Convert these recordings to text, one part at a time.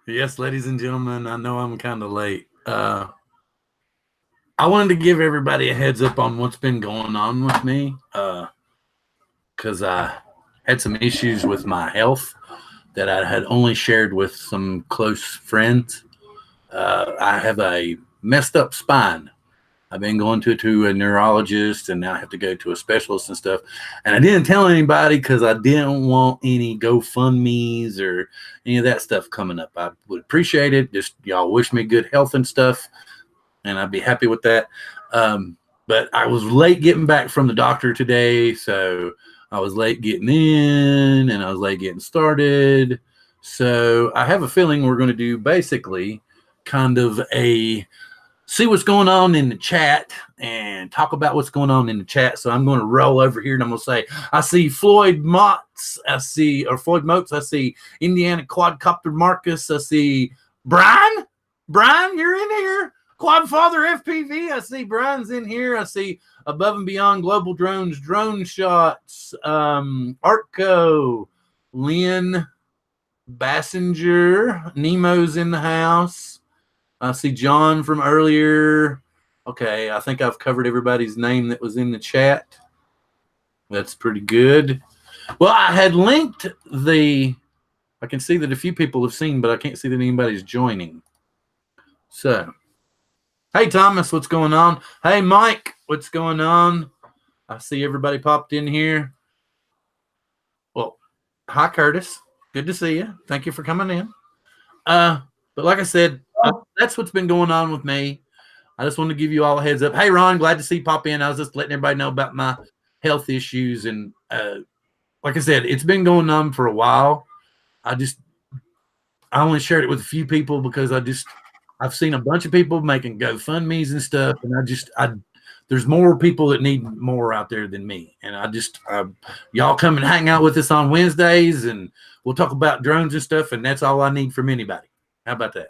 Yes, ladies and gentlemen, I know I'm kind of late. I wanted to give everybody a heads up on what's been going on with me because I had some issues with my health that I had only shared with some close friends. I have a messed up spine. I've been going to a neurologist, and now I have to go to a specialist and stuff. And I didn't tell anybody because I didn't want any GoFundMe's or any of that stuff coming up. I would appreciate it. Just y'all wish me good health and stuff, and I'd be happy with that. But I was late getting back from the doctor today, so I was late getting in, and I was late getting started. So I have a feeling we're going to do basically kind of a see what's going on in the chat and talk about what's going on in the chat. So I'm going to roll over here and I'm going to say, I see Floyd Motts. I see Indiana Quadcopter Marcus. I see Brian. Brian, you're in here. Quadfather FPV. I see Brian's in here. I see Above and Beyond Global Drones, Drone Shots, Artco, Lynn Bassinger, Nemo's in the house. I see John from earlier. Okay, I think I've covered everybody's name that was in the chat. That's pretty good. Well, I had linked I can see that a few people have seen, but I can't see that anybody's joining. So, hey, Thomas, what's going on? Hey, Mike, what's going on? I see everybody popped in here. Well, hi, Curtis. Good to see you. Thank you for coming in. But like I said, that's what's been going on with me. I just want to give you all a heads up. Hey, Ron, glad to see you pop in. I was just letting everybody know about my health issues. And like I said, it's been going on for a while. I only shared it with a few people because I've seen a bunch of people making GoFundMe's and stuff. And there's more people that need more out there than me. And y'all come and hang out with us on Wednesdays and we'll talk about drones and stuff. And that's all I need from anybody. How about that?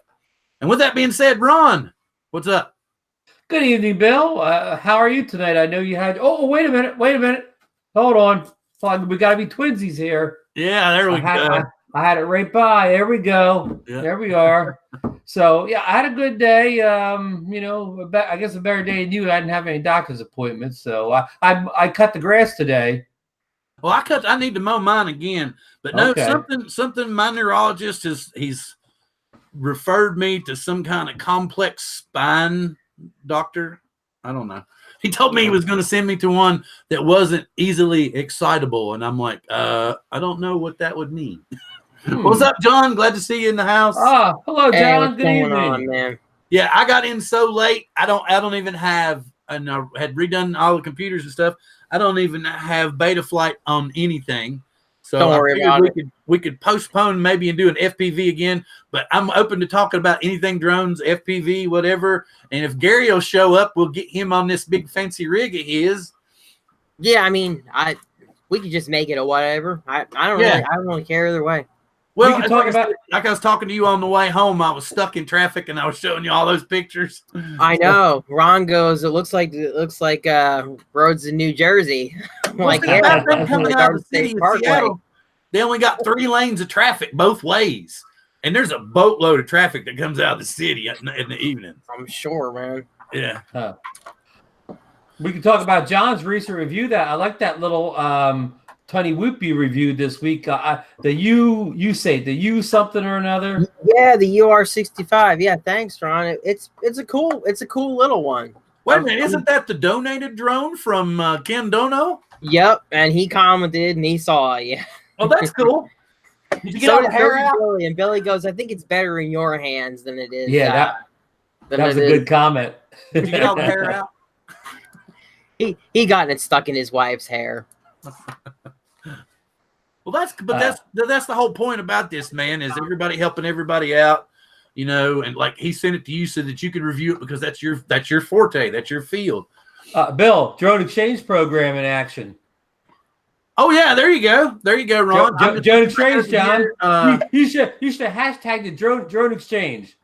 And with that being said, Ron, what's up? Good evening, Bill. How are you tonight? I know you had. Oh, wait a minute. Hold on. We got to be twinsies here. Yeah, there we go. I had it right by. There we go. Yeah. There we are. So yeah, I had a good day. I guess a better day than you. I didn't have any doctor's appointments, so I cut the grass today. Well, I need to mow mine again, but no, okay. Something. My neurologist he's referred me to some kind of complex spine doctor. I don't know. He told me he was going to send me to one that wasn't easily excitable, and I'm like, I don't know what that would mean. What's up, John? Glad to see you in the house. Hello, John. Hey, good evening, on, man. Yeah, I got in so late. I don't even have. And I had redone all the computers and stuff. I don't even have beta flight on anything. So don't worry about it. We could postpone maybe and do an FPV again, but I'm open to talking about anything drones, FPV, whatever. And if Gary will show up, we'll get him on this big fancy rig of his. Yeah, I mean, we could just make it a whatever. I don't really care either way. Well, like I was talking to you on the way home, I was stuck in traffic and I was showing you all those pictures. I know. Ron goes, it looks like roads in New Jersey. Like, yeah, coming out of the city of Seattle, they only got 3 lanes of traffic both ways. And there's a boatload of traffic that comes out of the city in the evening. I'm sure, man. Yeah. We can talk about John's recent review. That I like that little Tony Whoopie reviewed this week. The U something or another. Yeah, the UR65. Yeah, thanks, Ron. It's a cool little one. Wait a minute, isn't that the donated drone from Ken Dono? Yep, and he commented and he saw it. Yeah. Oh, that's cool. Did you get all the hair out? Billy, and Billy goes, I think it's better in your hands than it is. Yeah, that was a good comment. Did you get all the hair out? He got it stuck in his wife's hair. Well, that's the whole point about this, man, is everybody helping everybody out, and like he sent it to you so that you could review it because that's your forte, that's your field. Bill, drone exchange program in action. Oh yeah, there you go, Ron. Drone exchange, John. You should hashtag the drone exchange.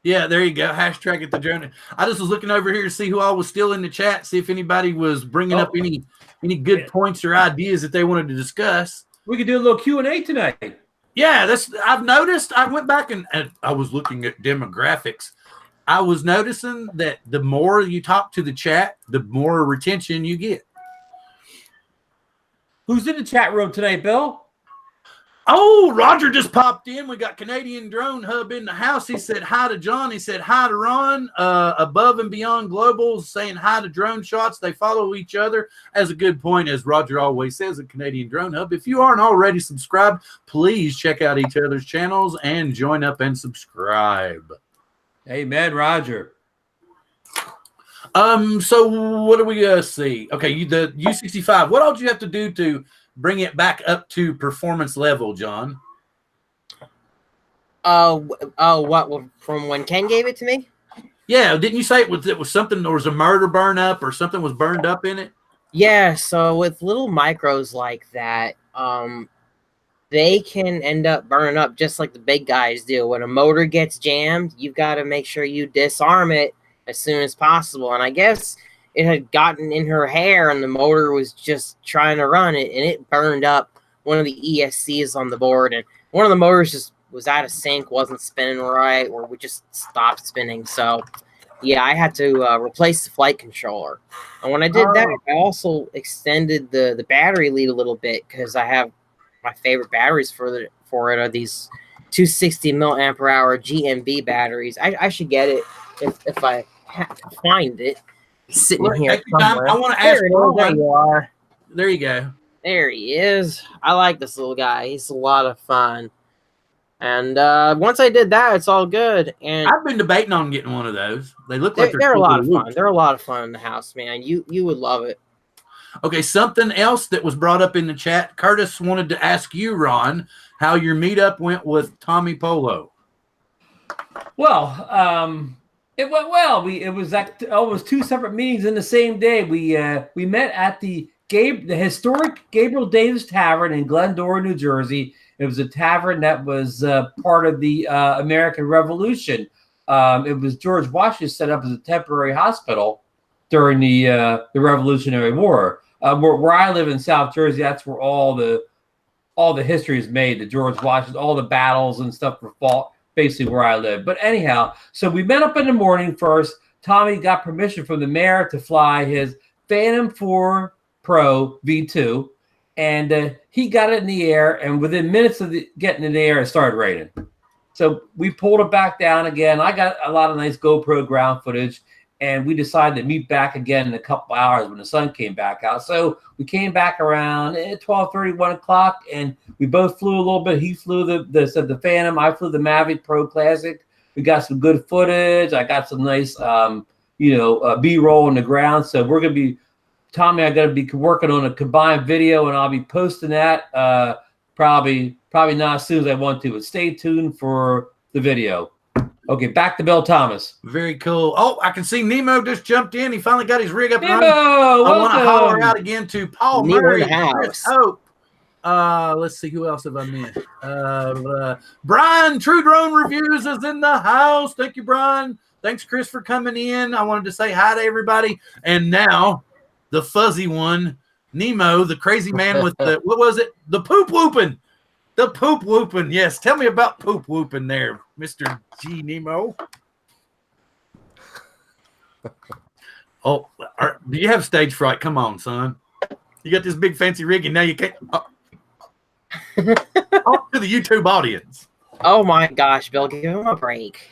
Yeah, there you go. Hashtag it the drone. I just was looking over here to see who all was still in the chat, see if anybody was bringing up any good points or ideas that they wanted to discuss. We could do a little Q&A tonight. Yeah, I've noticed. I went back and I was looking at demographics. I was noticing that the more you talk to the chat, the more retention you get. Who's in the chat room tonight, Bill? Oh, Roger just popped in. We got Canadian Drone Hub in the house. He said hi to John. He said hi to Ron. Above and Beyond Global saying hi to Drone Shots. They follow each other. As a good point, as Roger always says at Canadian Drone Hub. If you aren't already subscribed, please check out each other's channels and join up and subscribe. Amen, Roger. So what do we see? Okay, the U65. What all did you have to do to bring it back up to performance level, John? What from when Ken gave it to me? Yeah, didn't you say it was something? There was a murder burn up, or something was burned up in it? Yeah. So with little micros like that, they can end up burning up just like the big guys do. When a motor gets jammed, you've got to make sure you disarm it as soon as possible. And I guess it had gotten in her hair and the motor was just trying to run it, and it burned up one of the ESCs on the board, and one of the motors just was out of sync, wasn't spinning right, or we just stopped spinning. So yeah, I had to replace the flight controller. And when I did that, I also extended the battery lead a little bit, because I have my favorite batteries for it are these 260 milliampere hour GMB batteries. I should get it if I find it. Sitting here somewhere. I want to ask Ron. There you are. There you go. There he is. I like this little guy. He's a lot of fun. And once I did that, it's all good. And I've been debating on getting one of those. They look like they're a lot of fun. They're a lot of fun in the house, man. You would love it. Okay, something else that was brought up in the chat. Curtis wanted to ask you, Ron, how your meetup went with Tommy Polo. Well, it went well. It was almost two separate meetings in the same day. We met at the historic Gabriel Davis Tavern in Glendora, New Jersey. It was a tavern that was part of the American Revolution. It was George Washington set up as a temporary hospital during the Revolutionary War. Where I live in South Jersey, that's where all the history is made. The George Washington, all the battles and stuff were fought. Basically where I live. But anyhow, so we met up in the morning first. Tommy got permission from the mayor to fly his Phantom 4 Pro V2, and he got it in the air, and within minutes of getting in the air, it started raining. So we pulled it back down again. I got a lot of nice GoPro ground footage, and we decided to meet back again in a couple hours when the sun came back out. So we came back around 12:30, 1 o'clock, and we both flew a little bit. He flew the Phantom. I flew the Mavic Pro Classic. We got some good footage. I got some nice, B-roll on the ground. So we're going to be, Tommy, I'm going to be working on a combined video, and I'll be posting that probably not as soon as I want to, but stay tuned for the video. Okay, back to Bill Thomas. Very cool. Oh, I can see Nemo just jumped in. He finally got his rig up and Nemo, running. I want to welcome. holler out again to Paul Nemo Murray. in the house. Hope. Let's see, who else have I missed? Brian, True Drone Reviews is in the house. Thank you, Brian. Thanks, Chris, for coming in. I wanted to say hi to everybody. And now, the fuzzy one, Nemo, the crazy man with the, what was it? The poop whooping. The poop whooping. Yes, tell me about poop whooping there, Mr. G. Nemo. Oh, do you have stage fright? Come on, son. You got this big fancy rig, and now you can't. Talk to the YouTube audience. Oh my gosh, Bill, give him a break.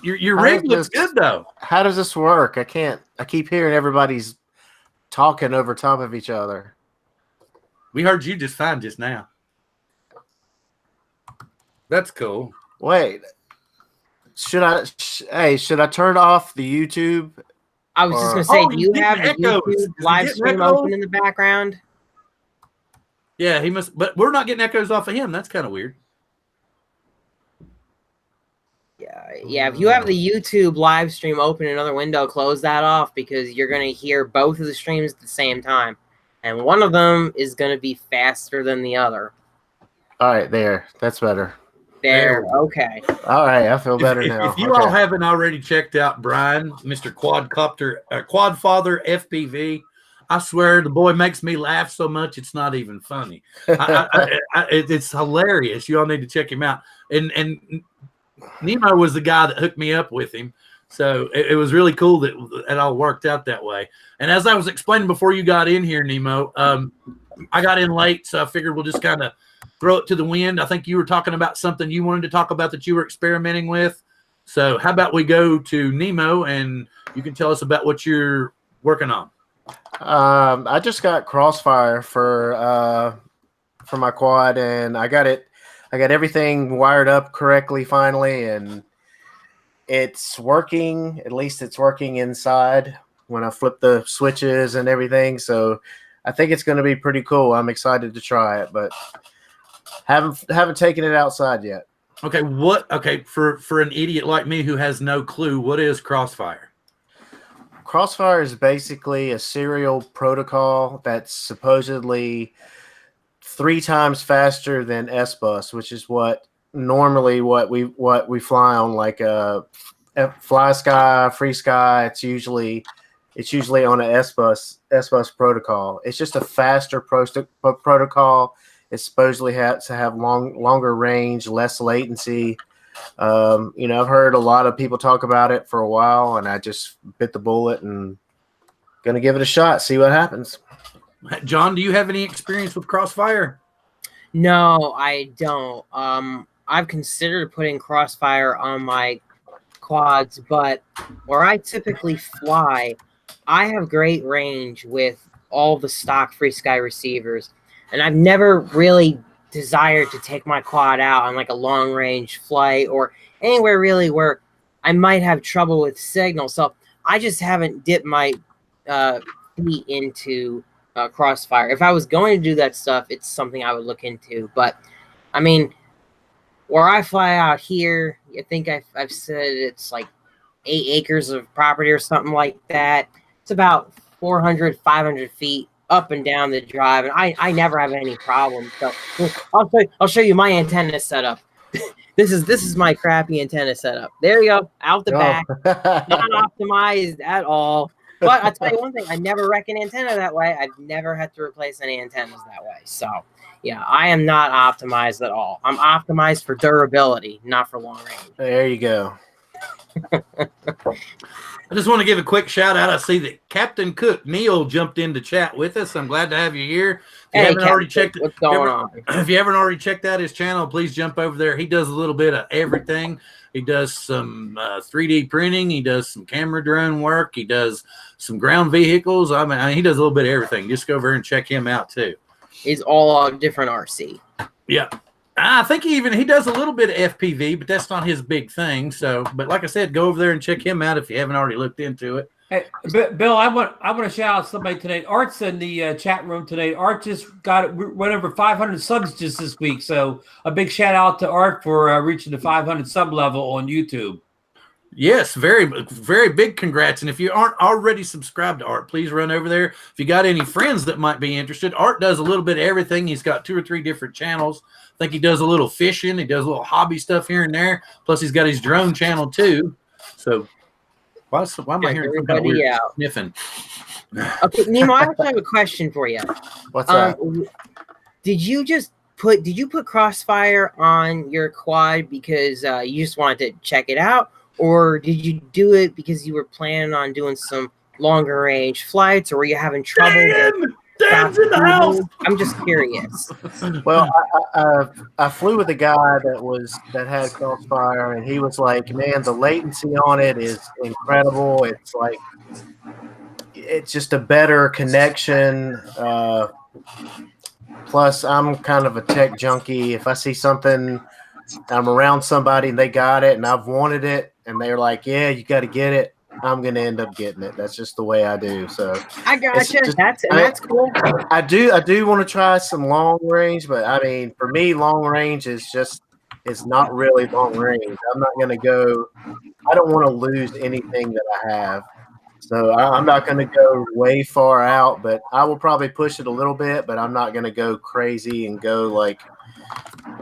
Your rig looks good though. How does this work? I keep hearing everybody's talking over top of each other. We heard you just fine just now. That's cool. Wait, should I turn off the YouTube? I was just gonna say, do you have the echoes. YouTube live stream open in the background? Yeah, he must, but we're not getting echoes off of him. That's kind of weird. Yeah. If you have the YouTube live stream open in another window, close that off, because you're gonna hear both of the streams at the same time, and one of them is gonna be faster than the other. All right, there. That's better. There. Okay. All right, I feel better now. If you all haven't already checked out Brian, Mr. Quadfather FPV, I swear the boy makes me laugh so much it's not even funny. It's hilarious. You all need to check him out. And Nemo was the guy that hooked me up with him. So it was really cool that it all worked out that way. And as I was explaining before you got in here, Nemo, I got in late, so I figured we'll just kind of throw it to the wind. I think you were talking about something you wanted to talk about that you were experimenting with. So how about we go to Nemo and you can tell us about what you're working on. I just got Crossfire for my quad, and I got everything wired up correctly finally, and it's working. At least it's working inside when I flip the switches and everything. So I think it's going to be pretty cool. I'm excited to try it, but haven't taken it outside yet. Okay, for an idiot like me who has no clue, what is Crossfire? Crossfire is basically a serial protocol that's supposedly 3 times faster than S-Bus, which is what normally what we fly on, like a Fly Sky, Free Sky. It's usually on a S-Bus protocol. It's just a faster protocol. It's supposedly has to have longer range, less latency. I've heard a lot of people talk about it for a while, and I just bit the bullet and gonna give it a shot, see what happens. John, do you have any experience with Crossfire? No, I don't. I've considered putting Crossfire on my quads, but where I typically fly, I have great range with all the stock Free Sky receivers, and I've never really desired to take my quad out on like a long range flight or anywhere really where I might have trouble with signal. So I just haven't dipped my feet into Crossfire. If I was going to do that stuff, it's something I would look into. But I mean, where I fly out here, I think I've said it's like 8 acres of property or something like that. It's about 400, 500 feet up and down the drive, and I never have any problems. So I'll show you my antenna setup. This is my crappy antenna setup. There you go, out the back, not optimized at all. But I'll tell you one thing: I never wreck an antenna that way. I've never had to replace any antennas that way. So yeah, I am not optimized at all. I'm optimized for durability, not for long range. There you go. I just want to give a quick shout out. I see that Captain Cook Neil jumped in to chat with us. I'm glad to have you here. If you haven't already checked out his channel, please jump over there. He does a little bit of everything. He does some 3D printing. He does some camera drone work. He does some ground vehicles. I mean, he does a little bit of everything. Just go over and check him out too. He's all different RC. Yeah. I think he does a little bit of FPV, but that's not his big thing. So, but like I said, go over there and check him out if you haven't already looked into it. Hey, Bill, I want to shout out somebody today. Art's in the chat room today. Art just went over 500 subs just this week. So a big shout out to Art for reaching the 500 sub level on YouTube. Yes, very, very big congrats. And if you aren't already subscribed to Art, please run over there. If you got any friends that might be interested, Art does a little bit of everything. He's got 2 or 3 different channels. I think he does a little fishing. He does a little hobby stuff here and there. Plus, he's got his drone channel too. So why am I hearing some kind of weird sniffing? Okay, Nemo, I actually have a question for you. What's that? Did you put Crossfire on your quad because you just wanted to check it out? Or did you do it because you were planning on doing some longer range flights, or were you having trouble? Dan's in the house. I'm just curious. Well, I flew with a guy that had Crossfire, and he was like, "Man, the latency on it is incredible. It's like it's just a better connection." Plus, I'm kind of a tech junkie. If I see something, I'm around somebody and they got it, and I've wanted it, and they're like, "Yeah, you got to get it," I'm gonna end up getting it. That's just the way I do. So I gotcha. That's cool. I do want to try some long range, but I mean, for me, long range is not really long range. I'm not gonna go. I don't want to lose anything that I have, so I'm not gonna go way far out. But I will probably push it a little bit. But I'm not gonna go crazy and go like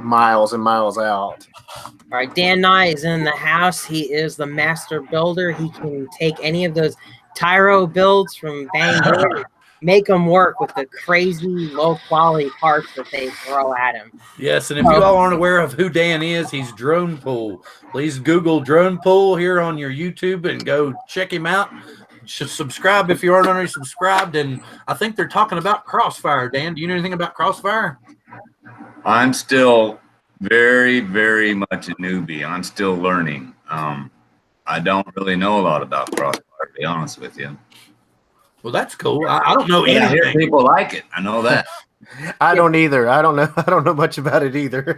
miles and miles out. All right, Dan Nye is in the house. He is the master builder. He can take any of those Tyro builds from Banggood, make them work with the crazy low quality parts that they throw at him. Yes, and if you all aren't aware of who Dan is, he's Drone Pool. Please Google Drone Pool here on your YouTube and go check him out. Should subscribe if you aren't already subscribed. And I think they're talking about Crossfire. Dan, do you know anything about Crossfire? I'm still very, very much a newbie. I'm still learning. I don't really know a lot about Crossfire, to be honest with you. Well, that's cool. I don't know Yeah, I hear anything. people like it. I know that. I don't either. I don't know much about it either.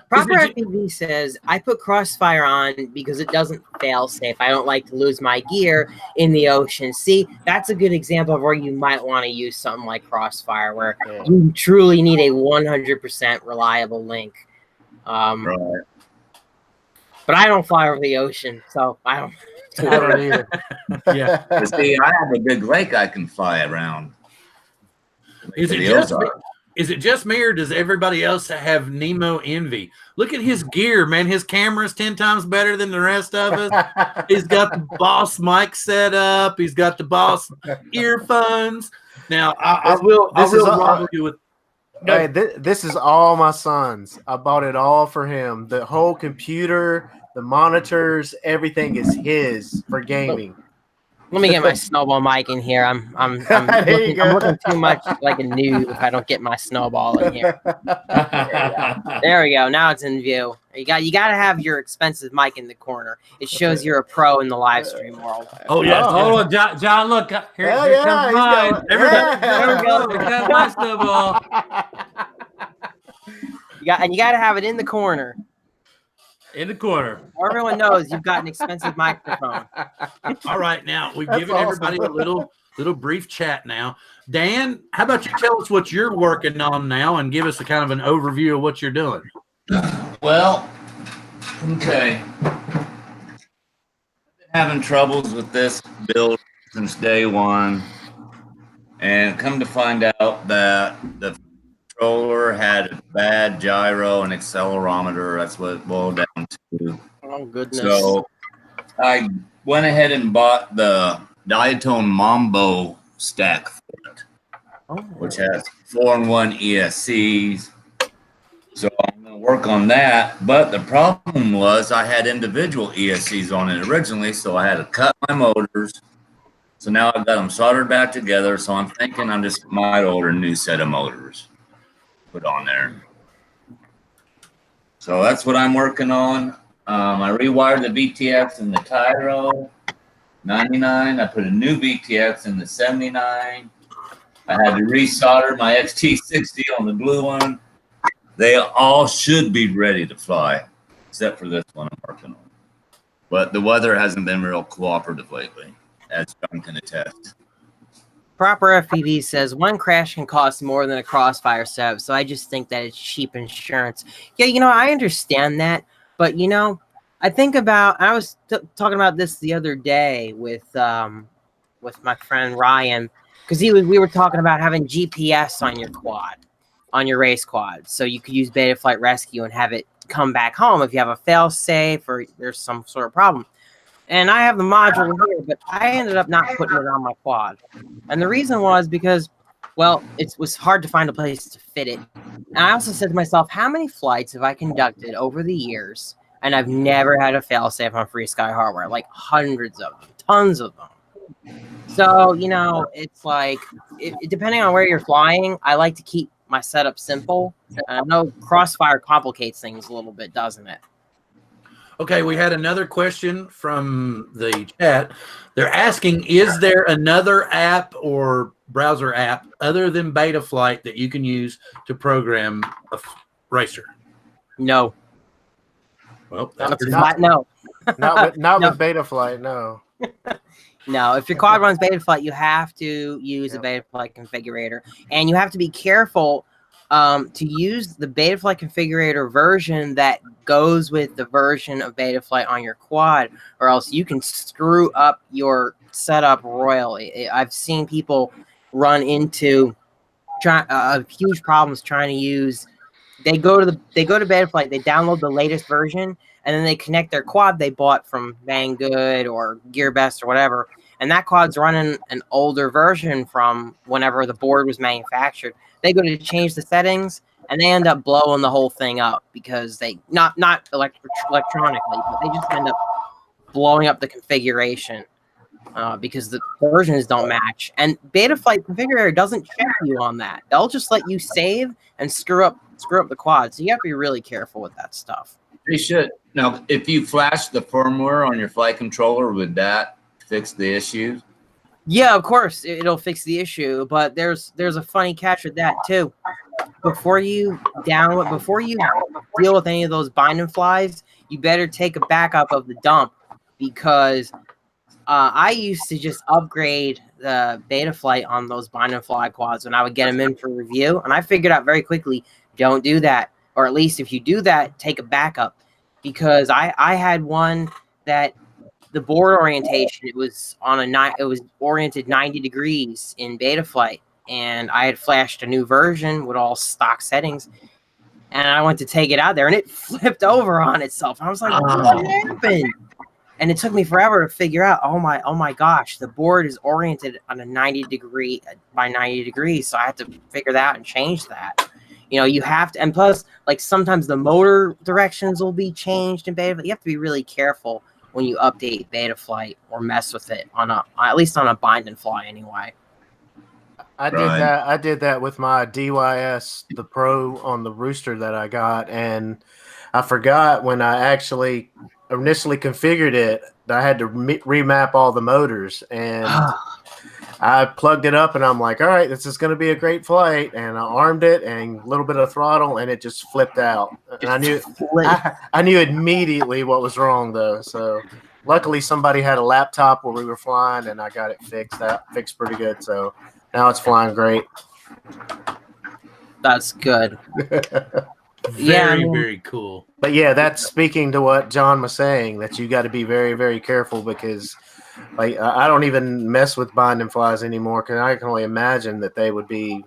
Proper FPV says, I put Crossfire on because it doesn't fail safe. I don't like to lose my gear in the ocean. See, that's a good example of where you might want to use something like Crossfire, where you truly need a 100% reliable link. Right. But I don't fly over the ocean, so I don't either. Yeah. But see, I have a big lake I can fly around. Is it just me, or does everybody else have Nemo envy? Look at his gear, man. His camera's 10 times better than the rest of us. He's got the boss mic set up. He's got the boss earphones. Now, I will rival you with. Hey, this is all my son's. I bought it all for him. The whole computer, the monitors, everything is his for gaming. Let me get my snowball mic in here. I'm looking too much like a noob if I don't get my snowball in here. There we go. Now it's in view. You got to have your expensive mic in the corner. It shows you're a pro in the live stream world. Oh yeah. Oh, John, look here comes mine. Everybody, there we go. Here comes my snowball. You got to have it in the corner. In the corner. Everyone knows you've got an expensive microphone. All right, now we've given everybody a little brief chat now. Dan, how about you tell us what you're working on now and give us a kind of an overview of what you're doing? Well, okay. I've been having troubles with this build since day one, and come to find out that the controller had a bad gyro and accelerometer. That's what it boiled down to. Oh, goodness. So I went ahead and bought the Diatone Mambo stack for it, which has 4-in-1 ESCs. So I'm going to work on that. But the problem was I had individual ESCs on it originally, so I had to cut my motors. So now I've got them soldered back together. So I'm thinking I just might order a new set of motors put on there. So that's what I'm working on. I rewired the VTX in the Tyro 99. I put a new VTX in the 79. I had to resolder my XT60 on the blue one. They all should be ready to fly, except for this one I'm working on. But the weather hasn't been real cooperative lately, as John can attest. Proper FPV says one crash can cost more than a Crossfire setup, so I just think that it's cheap insurance. Yeah, I understand that, but I think about. I was talking about this the other day with my friend Ryan, because we were talking about having GPS on your quad, on your race quad, so you could use Betaflight Rescue and have it come back home if you have a fail safe or there's some sort of problem. And I have the module here, but I ended up not putting it on my quad. And the reason was because, well, it was hard to find a place to fit it. And I also said to myself, how many flights have I conducted over the years, and I've never had a failsafe on Free Sky hardware? Like hundreds of them, tons of them. So, it's like, depending on where you're flying, I like to keep my setup simple. And I know Crossfire complicates things a little bit, doesn't it? Okay, we had another question from the chat. They're asking, is there another app or browser app other than Betaflight that you can use to program a racer? No. Well, no. Not with Betaflight, no. No, if your quad runs Betaflight, you have to use a Betaflight configurator. And you have to be careful to use the Betaflight configurator version that goes with the version of Betaflight on your quad, or else you can screw up your setup royally. I've seen people run into huge problems trying to use they go to Betaflight, they download the latest version, and then they connect their quad they bought from Banggood or GearBest or whatever, and that quad's running an older version from whenever the board was manufactured. They go to change the settings, and they end up blowing the whole thing up because they not electronically, but they just end up blowing up the configuration because the versions don't match. And Betaflight configurator doesn't check you on that. They'll just let you save and screw up the quad. So you have to be really careful with that stuff. They should. Now, if you flash the firmware on your flight controller, would that fix the issues? Yeah, of course it'll fix the issue, but there's a funny catch with that too. Before you deal with any of those bind and flies, you better take a backup of the dump, because I used to just upgrade the Betaflight on those bind and fly quads when I would get them in for review, and I figured out very quickly, don't do that, or at least if you do that, take a backup, because I had one that the board orientation, it was oriented 90 degrees in Betaflight, and I had flashed a new version with all stock settings, and I went to take it out there, and it flipped over on itself. I was like, what happened? And it took me forever to figure out, oh my gosh, the board is oriented on a 90 degree by 90 degrees, so I had to figure that out and change that. You know, you have to, and plus, like, sometimes the motor directions will be changed in Betaflight. You have to be really careful when you update Betaflight or mess with it at least on a bind and fly anyway. I did that with my DYS, the Pro on the Rooster that I got, and I forgot when I actually initially configured it that I had to remap all the motors, and I plugged it up, and I'm like, all right, this is going to be a great flight, and I armed it and a little bit of throttle, and it just flipped out. And I knew immediately what was wrong, though. So luckily somebody had a laptop where we were flying, and I got it fixed pretty good. So now it's flying great. That's good. Very cool. But yeah, that's speaking to what John was saying, that you got to be very, very careful, because like I don't even mess with bind and flies anymore, because I can only imagine that they would be,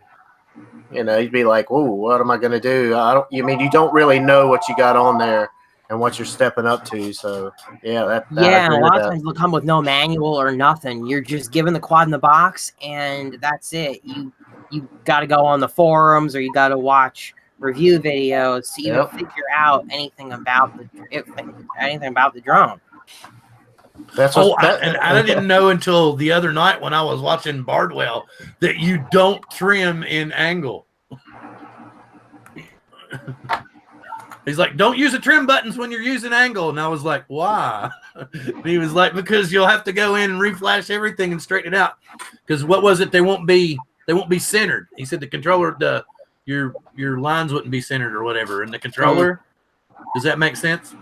you'd be like, whoa, what am I going to do? You don't really know what you got on there and what you're stepping up to. So yeah, a lot of times they'll come with no manual or nothing. You're just given the quad in the box, and that's it. You got to go on the forums, or you got to watch review videos to even figure out anything about the drone. And I didn't know until the other night when I was watching Bardwell that you don't trim in angle. He's like, don't use the trim buttons when you're using angle. And I was like, why? And he was like, because you'll have to go in and reflash everything and straighten it out. Because what was it? They won't be centered. He said the controller, your lines wouldn't be centered or whatever. And the controller, does that make sense?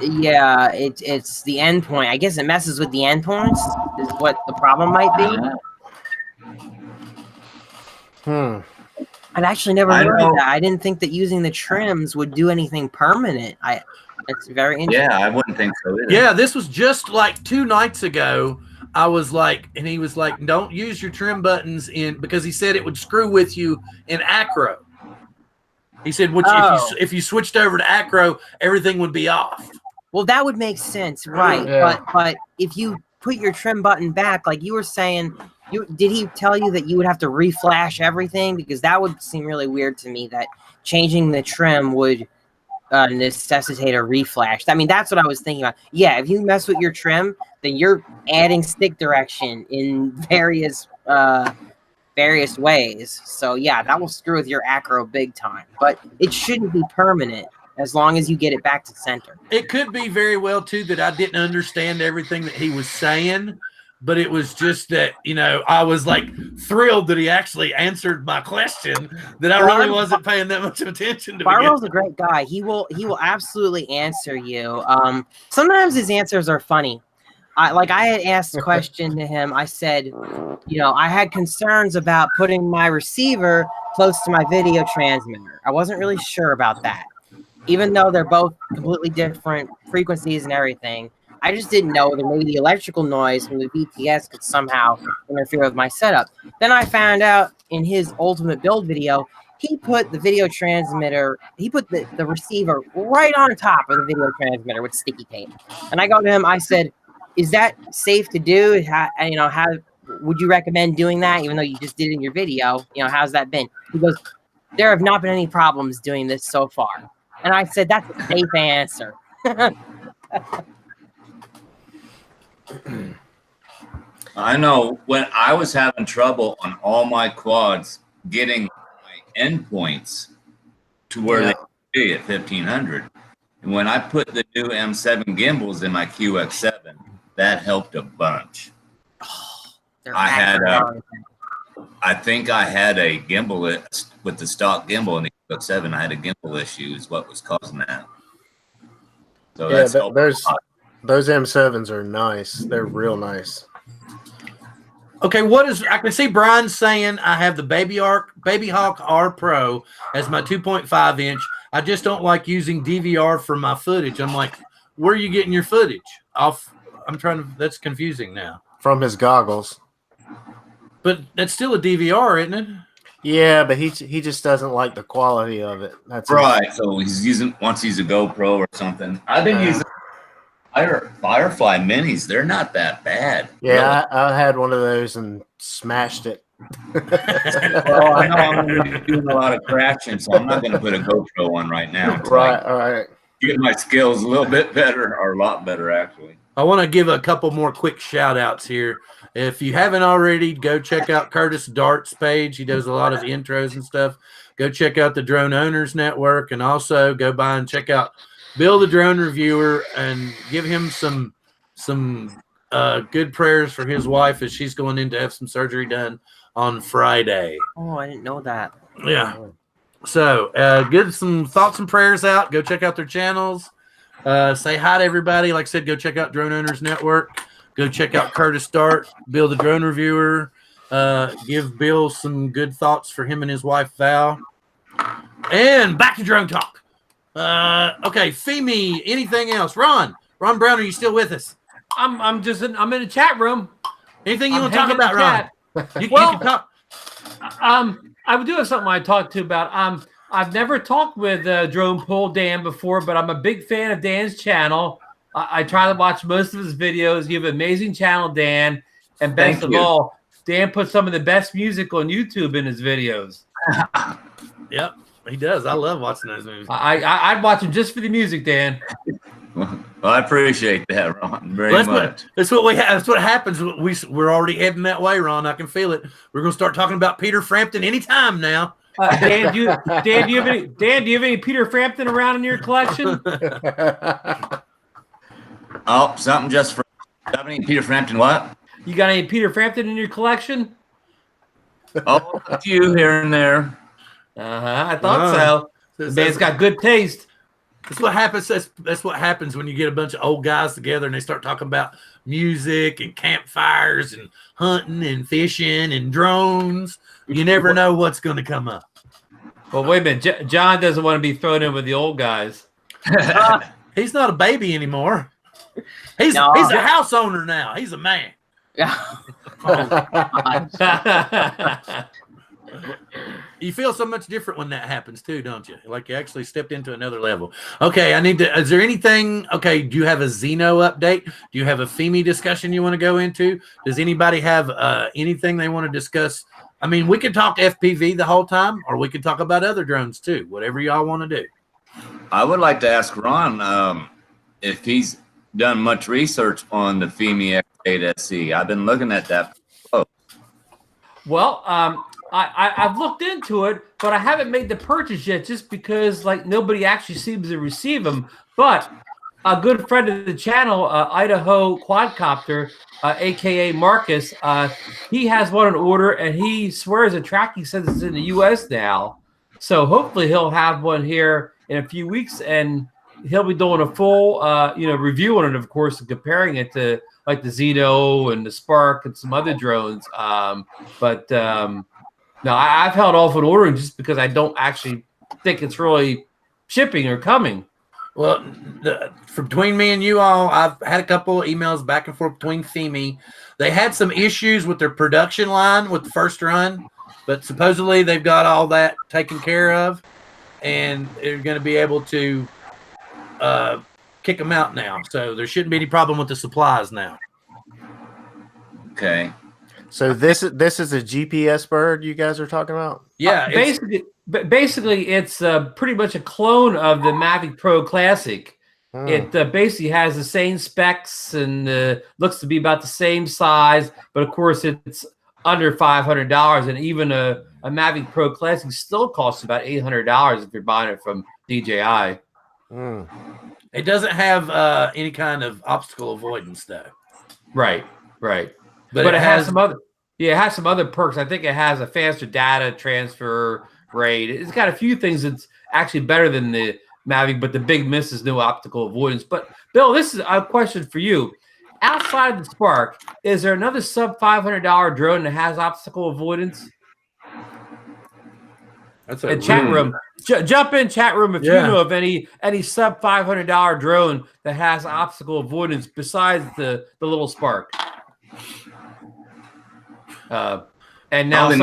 Yeah, it's the endpoint. I guess it messes with the endpoints is what the problem might be. I'd actually never heard of that. I didn't think that using the trims would do anything permanent. It's very interesting. Yeah, I wouldn't think so either. Yeah, this was just like 2 nights ago. I was like, and he was like, don't use your trim buttons because he said it would screw with you in acro. He said, if you switched over to acro, everything would be off. Well, that would make sense, right? Yeah. But if you put your trim button back, like you were saying, did he tell you that you would have to reflash everything? Because that would seem really weird to me, that changing the trim would necessitate a reflash. I mean, that's what I was thinking about. Yeah, if you mess with your trim, then you're adding stick direction in various ways. So yeah, that will screw with your acro big time. But it shouldn't be permanent as long as you get it back to center. It could be very well too that I didn't understand everything that he was saying, but it was just that, I was like thrilled that he actually answered my question that I really wasn't paying that much attention to. Barwell's a great guy. He will absolutely answer you. Sometimes his answers are funny. I had asked a question to him. I said, I had concerns about putting my receiver close to my video transmitter. I wasn't really sure about that. Even though they're both completely different frequencies and everything, I just didn't know that maybe the electrical noise from the VTS could somehow interfere with my setup. Then I found out in his ultimate build video, he put the video transmitter, he put the receiver right on top of the video transmitter with sticky tape. And I go to him, I said, is that safe to do? How would you recommend doing that, even though you just did it in your video? How's that been? He goes, there have not been any problems doing this so far. And I said, that's a safe answer. I know when I was having trouble on all my quads getting my endpoints to where they be at 1500. And when I put the new M7 gimbals in my QX7, that helped a bunch. I think I had a gimbal with the stock gimbal in the QX7. I had a gimbal issue is what was causing that. So yeah, that's those M7s are nice. They're real nice. Okay, I can see Brian saying I have the Baby Hawk R Pro as my 2.5 inch. I just don't like using DVR for my footage. I'm like, where are you getting your footage? That's confusing now. From his goggles. But that's still a DVR, isn't it? Yeah, but he just doesn't like the quality of it. That's right. So wants to use a GoPro or something. I've been using Firefly Minis. They're not that bad. Yeah, really. I had one of those and smashed it. Well, I know I'm going to be doing a lot of crashing, so I'm not going to put a GoPro on right now. Right, all right. Get my skills a little bit better, or a lot better, actually. I want to give a couple more quick shout outs here. If you haven't already, go check out Curtis Dart's page. He does a lot of intros and stuff. Go check out the Drone Owners Network, and also go by and check out Bill the Drone Reviewer and give him some good prayers for his wife as she's going in to have some surgery done on Friday. Oh, I didn't know that. Yeah. So get some thoughts and prayers out. Go check out their channels. Say hi to everybody. Like I said, go check out Drone Owners Network. Go check out Curtis Dart, Bill the Drone Reviewer. Give Bill some good thoughts for him and his wife, Val. And back to Drone Talk. Okay, Femi, anything else? Ron Brown, are you still with us? I'm in the chat room. Anything you want to talk about, Ron? You can talk. I do have something I talked to about. I've never talked with Drone Pull Dan before, but I'm a big fan of Dan's channel. I try to watch most of his videos. You have an amazing channel, Dan. And best of all, Dan puts some of the best music on YouTube in his videos. Yep, he does. I love watching those movies. I'd watch him just for the music, Dan. Well, I appreciate that, Ron, very much. That's what happens. We're already heading that way, Ron. I can feel it. We're going to start talking about Peter Frampton anytime now. Dan, do you have any Peter Frampton around in your collection? Oh, something just for any Peter Frampton. What? You got any Peter Frampton in your collection? Oh, a few here and there. I thought so. The man's got good taste. That's what happens. That's what happens when you get a bunch of old guys together and they start talking about music and campfires and hunting and fishing and drones. You never know what's going to come up. Well, wait a minute. John doesn't want to be thrown in with the old guys. He's not a baby anymore. He's a house owner now. He's a man. You feel so much different when that happens too, don't you? Like you actually stepped into another level. Okay, is there anything? Okay, do you have a Xeno update? Do you have a FEMI discussion you want to go into? Does anybody have anything they want to discuss? I mean, we could talk FPV the whole time, or we could talk about other drones too. Whatever y'all want to do. I would like to ask Ron if he's done much research on the FEMI X8 SE. I've been looking at that. Well, I've looked into it, but I haven't made the purchase yet just because nobody actually seems to receive them. But a good friend of the channel, Idaho Quadcopter, a.k.a. Marcus, he has one in order, and he swears the tracking says it's in the U.S. now. So hopefully he'll have one here in a few weeks, and he'll be doing a full review on it, of course, and comparing it to like the Xeno and the Spark and some other drones. No, I've held off on ordering just because I don't actually think it's really shipping or coming. Well, between me and you all, I've had a couple of emails back and forth between FEMI. They had some issues with their production line with the first run. but supposedly they've got all that taken care of, and they're going to be able to kick them out now. So there shouldn't be any problem with the supplies now. Okay. So this is a GPS bird you guys are talking about? Yeah, basically, it's pretty much a clone of the Mavic Pro Classic. It basically has the same specs and looks to be about the same size, but of course it's under $500, and even a Mavic Pro Classic still costs about $800 if you're buying it from DJI. It doesn't have any kind of obstacle avoidance though. Right. But it has some other. Yeah, it has some other perks. I think it has a faster data transfer rate. It's got a few things that's actually better than the Mavic, but the big miss is no optical avoidance. But Bill, this is a question for you. Outside of the Spark, is there another sub $500 drone that has optical avoidance? That's a chat room. Jump in chat room if you know of any sub $500 drone that has optical avoidance besides the little Spark. And now I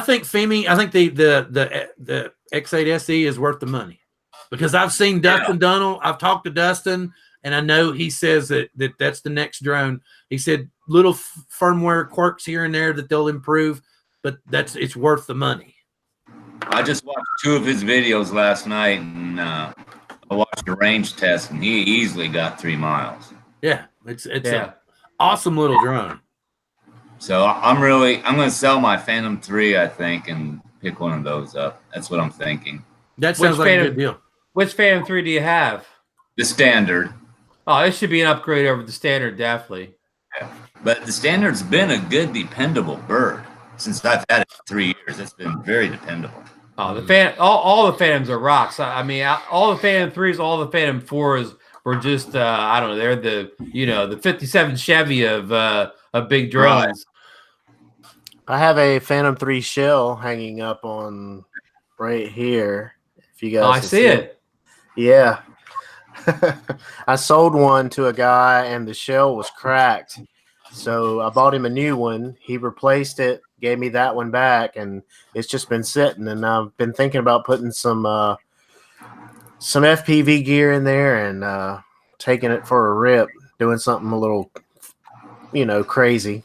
think Femi, I think the X8 SE is worth the money because I've seen Dustin Dunnell. I've talked to Dustin, and I know he says that's the next drone. He said little firmware quirks here and there that they'll improve, but it's worth the money. I just watched 2 of his videos last night, and I watched a range test, and he easily got 3 miles. Yeah, it's an awesome little drone. So I'm going to sell my Phantom 3, I think, and pick one of those up. That's what I'm thinking. That sounds like a good deal. Which Phantom 3 do you have? The Standard. Oh, it should be an upgrade over the Standard, definitely. Yeah. But the Standard's been a good, dependable bird. Since I've had it for 3 years, it's been very dependable. Oh, all the Phantoms are rocks. I mean, all the Phantom 3s, all the Phantom 4s were just I don't know. They're the 57 Chevy of big drones. I have a Phantom 3 shell hanging up on right here. If you guys, I see it. Yeah, I sold one to a guy, and the shell was cracked. So I bought him a new one. He replaced it, gave me that one back, and it's just been sitting. And I've been thinking about putting some FPV gear in there and taking it for a rip, doing something a little, crazy.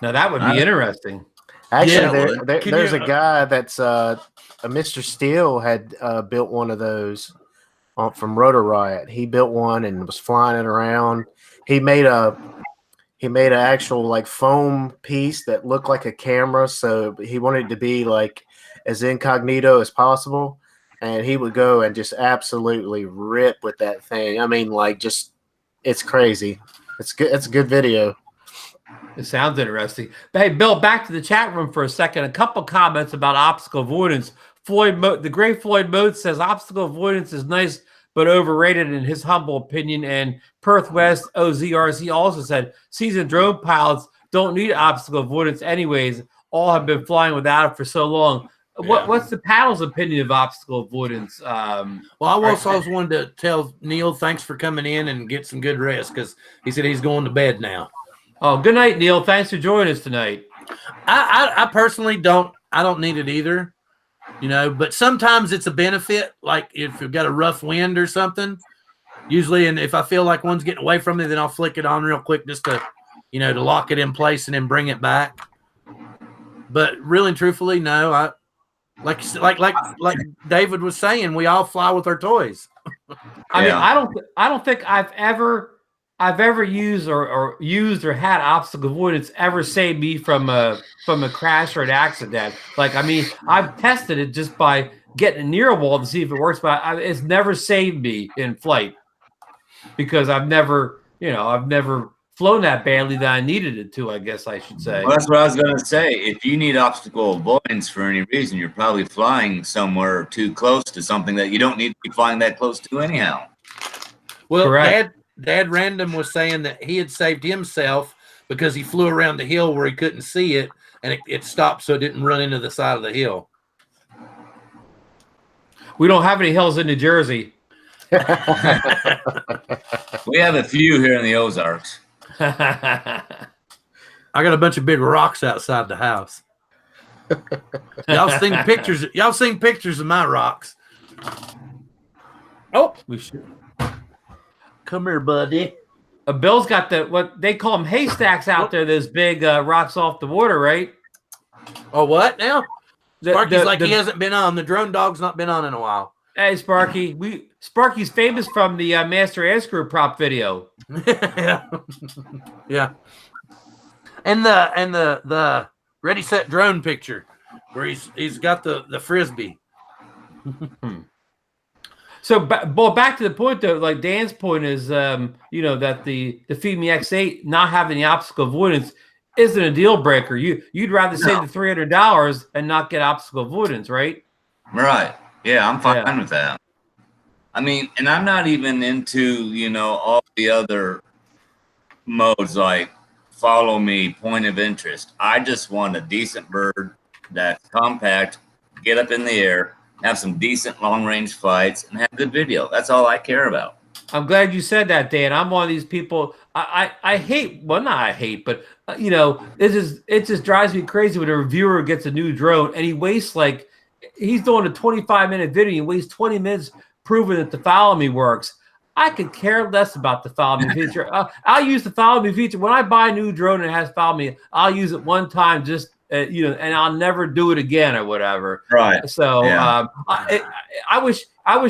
Now that would be interesting. Actually, there's a guy that's a Mr. Steele had built one of those from Rotor Riot. He built one and was flying it around. He made an actual like foam piece that looked like a camera, so he wanted it to be like as incognito as possible, and he would go and just absolutely rip with that thing. I mean, like, just it's crazy. It's good. It's a good video. It sounds interesting. But hey, Bill, back to the chat room for a second. A couple comments about obstacle avoidance. The great Floyd Mote says obstacle avoidance is nice but overrated in his humble opinion. And Perth West OZRC also said seasoned drone pilots don't need obstacle avoidance anyways. All have been flying without it for so long. Yeah. What's the panel's opinion of obstacle avoidance? Well, I also wanted to tell Neil thanks for coming in and get some good rest because he said he's going to bed now. Oh, good night, Neil. Thanks for joining us tonight. I personally don't need it either, but sometimes it's a benefit. Like if you've got a rough wind or something, usually, and if I feel like one's getting away from me, then I'll flick it on real quick just to, to lock it in place and then bring it back. But really and truthfully, no, like David was saying, we all fly with our toys. I mean, I don't think I've ever used or had obstacle avoidance ever saved me from a crash or an accident. Like, I mean, I've tested it just by getting near a wall to see if it works, but it's never saved me in flight because I've never flown that badly that I needed it to, I guess I should say. Well, that's what I was going to say. If you need obstacle avoidance for any reason, you're probably flying somewhere too close to something that you don't need to be flying that close to anyhow. Well, Dad Random was saying that he had saved himself because he flew around the hill where he couldn't see it, and it stopped so it didn't run into the side of the hill. We don't have any hills in New Jersey. We have a few here in the Ozarks. I got a bunch of big rocks outside the house. Y'all seen pictures? Y'all seen pictures of my rocks? Oh, we should. Come here, buddy. Bill's got what they call them haystacks out there. Those big rocks off the water, right? Oh, what now? Sparky's he the hasn't been on. The drone dog's not been on in a while. Hey, Sparky. Sparky's famous from the Master Air Screw prop video. Yeah. Yeah. And the ready set drone picture where he's got the frisbee. So, back to the point though, like Dan's point is, that the Feed Me X8 not having the obstacle avoidance isn't a deal breaker. You'd rather save the $300 and not get obstacle avoidance, right? Right. Yeah, I'm fine with that. I mean, and I'm not even into, all the other modes like follow me, point of interest. I just want a decent bird that's compact, get up in the air, have some decent long-range flights, and have good video. That's all I care about. I'm glad you said that, Dan. I'm one of these people. I hate. Well, not I hate, but it just drives me crazy when a reviewer gets a new drone and he wastes he's doing a 25-minute video. He wastes 20 minutes proving that the follow me works. I could care less about the follow me feature. I'll use the follow me feature when I buy a new drone and it has follow me. I'll use it one time, just and I'll never do it again or whatever. Right. So I wish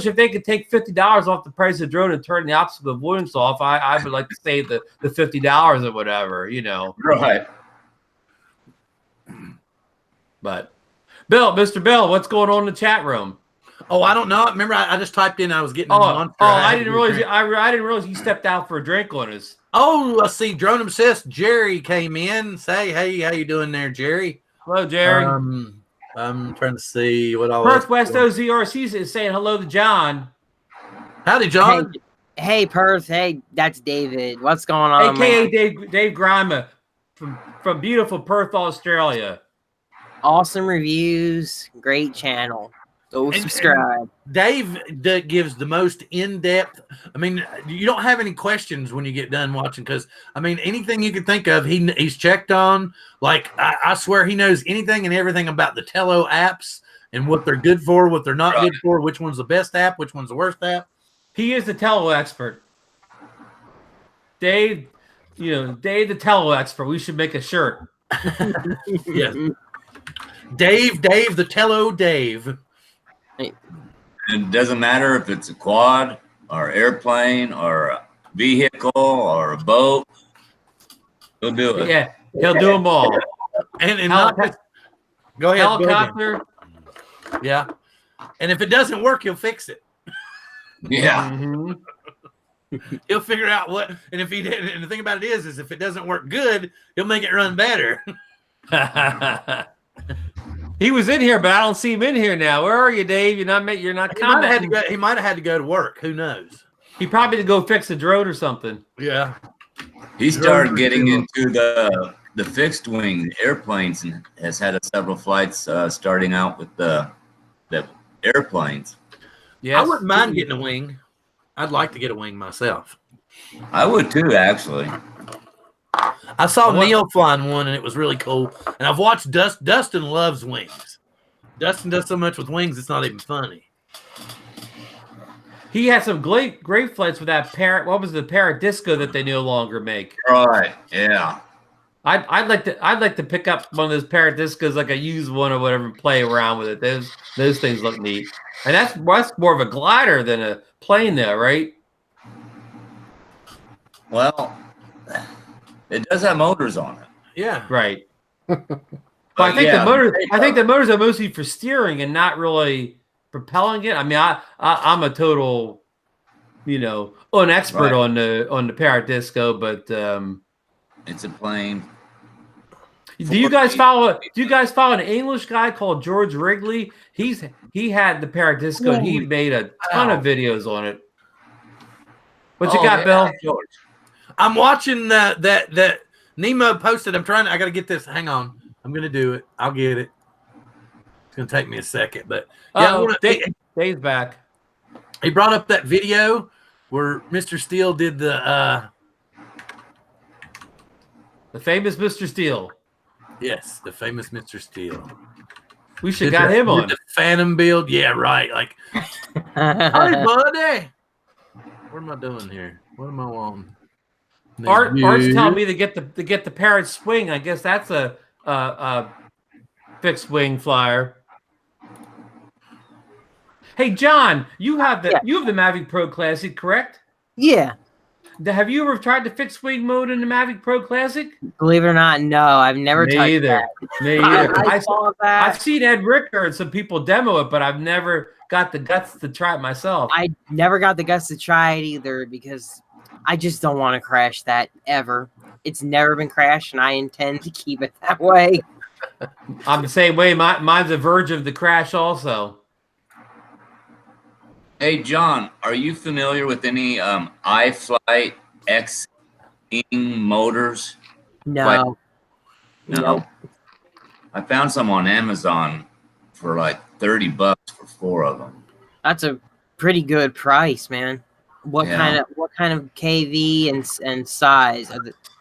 if they could take $50 off the price of the drone and turn the obstacle avoidance off, I would like to save the $50 or whatever, Right. But Mr. Bill, what's going on in the chat room? Oh, I don't know. Remember, I just typed in. I was getting. I didn't realize. I didn't realize you stepped out for a drink on us. Oh, let's see. Drone obsessed Jerry came in. Say, hey, how you doing there, Jerry? Hello, Jerry. I'm trying to see what all. Perth West OZRC is saying hello to John. Howdy, John. Hey, Perth. Hey, that's David. What's going on? AKA Dave Grima from beautiful Perth, Australia. Awesome reviews. Great channel. Go subscribe. Dave gives the most in-depth. I mean, you don't have any questions when you get done watching because, I mean, anything you can think of, he's checked on. Like, I swear he knows anything and everything about the Tello apps and what they're good for, what they're not good for, which one's the best app, which one's the worst app. He is the Tello expert. Dave, Dave the Tello expert. We should make a shirt. Yeah. Dave, the Tello Dave. It doesn't matter if it's a quad or airplane or a vehicle or a boat. He'll do it. Yeah, he'll do them all. And not just, go ahead. Helicopter. Yeah. And if it doesn't work, he'll fix it. Yeah. Mm-hmm. He'll figure out what. And if he did, and the thing about it is if it doesn't work good, he'll make it run better. He was in here, but I don't see him in here now. Where are you, Dave? You're not commenting. He might have had to go to work. Who knows? He probably had to go fix a drone or something. Yeah. He started getting into the fixed wing airplanes and has had several flights starting out with the airplanes. Yeah, I wouldn't mind getting a wing. I'd like to get a wing myself. I would too, actually. I saw Neil flying one, and it was really cool. And I've watched Dustin loves wings. Dustin does so much with wings, it's not even funny. He had some great flights with that parrot. What was the parrot disco that they no longer make? Right. Yeah. I'd like to pick up one of those parrot discos, like a used one or whatever, and play around with it. Those things look neat. And that's more of a glider than a plane, though, right? Well, it does have motors on it. Yeah. Right. But I think the motors are mostly for steering and not really propelling it. I mean, I'm a total, unexpert on the parrot disco, but it's a plane. Do you guys follow an English guy called George Wrigley? He had the parrot disco. And he made a ton of videos on it. What you got, Bill? George. I'm watching that Nemo posted. I got to get this. Hang on. I'm going to do it. I'll get it. It's going to take me a second, but Dave's back. He brought up that video where Mr. Steele did the The famous Mr. Steele. Yes, the famous Mr. Steele. We should got him on. The Phantom build. Yeah, right. Like, hey, buddy. What am I doing here? What am I wanting? Art's telling me to get the Parrot Swing. I guess that's a fixed wing flyer. Hey, John, you have the Mavic Pro Classic, correct? Yeah. Have you ever tried the fixed wing mode in the Mavic Pro Classic? Believe it or not, no, I've never touched that. Me either. I saw that. I've seen Ed Ricker and some people demo it, but I've never got the guts to try it myself. I never got the guts to try it either because I just don't want to crash that ever. It's never been crashed, and I intend to keep it that way. I'm the same way. Mine's the verge of the crash also. Hey, John, are you familiar with any iFlight X motors? No. No. I found some on Amazon for like $30 for 4 of them. That's a pretty good price, man. What kind of KV and size?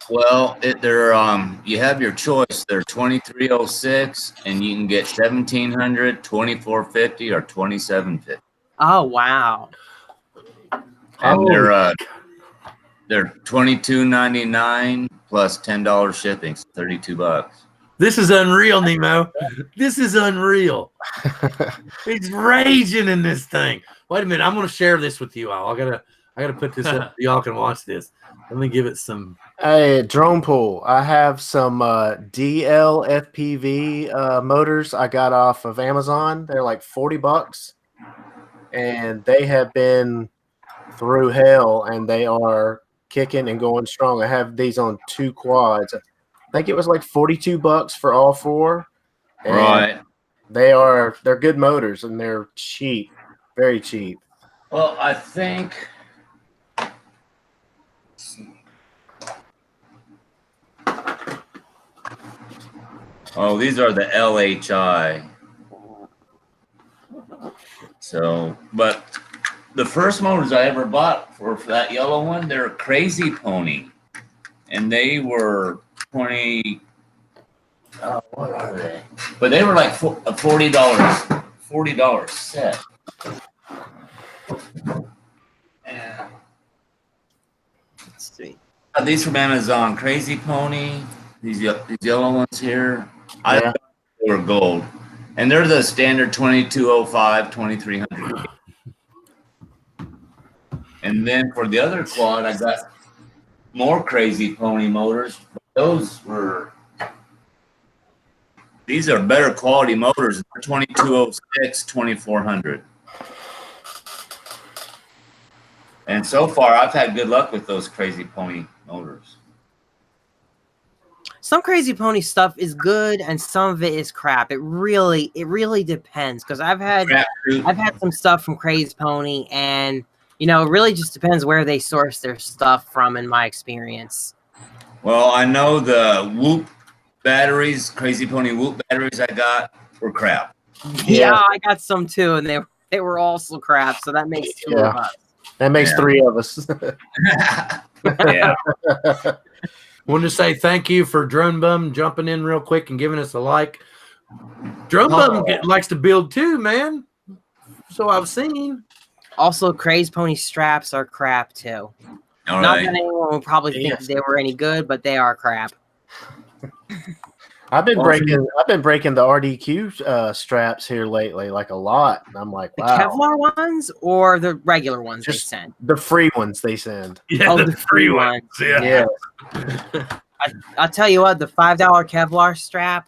Well, they're you have your choice. They're 2306, and you can get 1700, 2450, or 2750. Oh wow! And they're $22.99 plus $10 shipping, so $32. This is unreal, Nemo. This is unreal. It's raging in this thing. Wait a minute, I'm gonna share this with you all. I gotta put this up so y'all can watch this. Let me give it some. Hey, drone pool. I have some DL FPV motors I got off of Amazon. They're like $40, and they have been through hell, and they are kicking and going strong. I have these on 2 quads. I think it was like $42 for all 4. Right. They're good motors, and they're cheap, very cheap. Well, I think. Oh, these are the LHI. So, but the first motors I ever bought for that yellow one, they're Crazy Pony, and they were $20. What are they? But they were like $40 set. And let's see. These from Amazon, Crazy Pony. These yellow ones here. I thought they were gold. And they're the standard 2205, 2300. And then for the other quad, I got more Crazy Pony motors. These are better quality motors. They're 2206, 2400. And so far, I've had good luck with those Crazy Pony motors. Some Crazy Pony stuff is good, and some of it is crap. It really depends. Because I've had some stuff from Crazy Pony, and it really just depends where they source their stuff from. In my experience. Well, I know the Whoop batteries, Crazy Pony Whoop batteries I got were crap. Yeah, I got some too, and they were also crap. So that makes 2 of us. That makes 3 of us. Yeah. Want to say thank you for Drone Bum jumping in real quick and giving us a like. Drone Bum likes to build too, man. So I've seen. Also, Crazy Pony straps are crap too. All Not right. that anyone would probably think they were any good, but they are crap. I've been breaking the RDQ straps here lately, like a lot. And I'm like, wow. The Kevlar ones or the regular ones they send? The free ones they send. Yeah, the free ones. Yeah. I'll tell you what, the $5 Kevlar strap,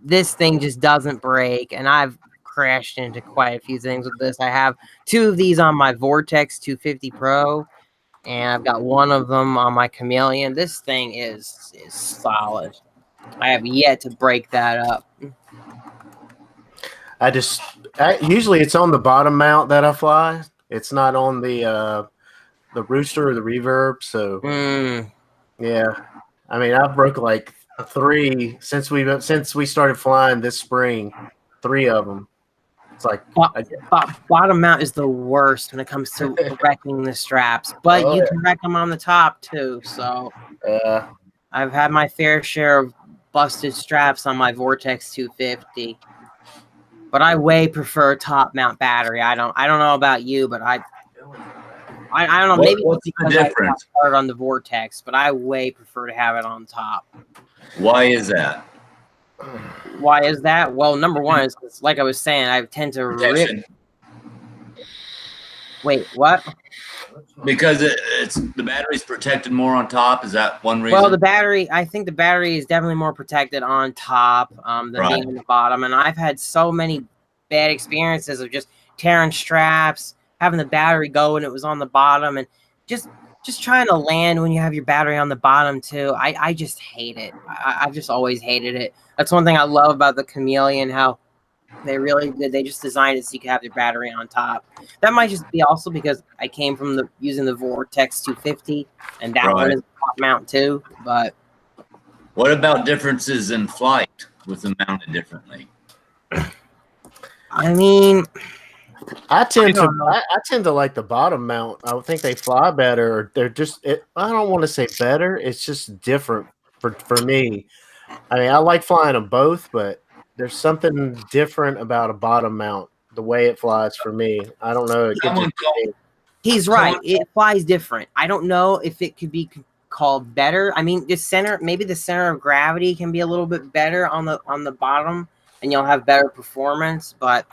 this thing just doesn't break. And I've crashed into quite a few things with this. I have 2 of these on my Vortex 250 Pro. And I've got 1 of them on my Chameleon. This thing is solid. I have yet to break that up. Usually it's on the bottom mount that I fly. It's not on the rooster or the reverb. So yeah, I mean I broke like 3 since we started flying this spring. 3 of them. It's like bottom mount is the worst when it comes to wrecking the straps, but you can wreck them on the top too. So I've had my fair share of busted straps on my Vortex 250, but I way prefer top mount battery. I don't know about you, but I don't know. Maybe What's it's the because I got difference? started on the Vortex, but I way prefer to have it on top. Why is that? Why is that? Well, number one is 'cause, like I was saying, I tend to rip. Protection. Wait, what? Because it's the battery's protected more on top. Is that one reason? Well, the battery, I think the battery is definitely more protected on top than being on the bottom. And I've had so many bad experiences of just tearing straps, having the battery go and it was on the bottom, and just trying to land when you have your battery on the bottom too. I just hate it. I've just always hated it. That's one thing I love about the Chameleon, how they really did. They just designed it so you could have your battery on top. That might just be also because I came from using the Vortex 250, and that one is top mount too. But what about differences in flight with them mounted differently? I mean, I tend to like the bottom mount. I would think they fly better. Or they're just. I don't want to say better. It's just different for me. I mean, I like flying them both, but there's something different about a bottom mount. The way it flies for me, I don't know. He's right. It flies different. I don't know if it could be called better. I mean, maybe the center of gravity can be a little bit better on the bottom, and you'll have better performance. But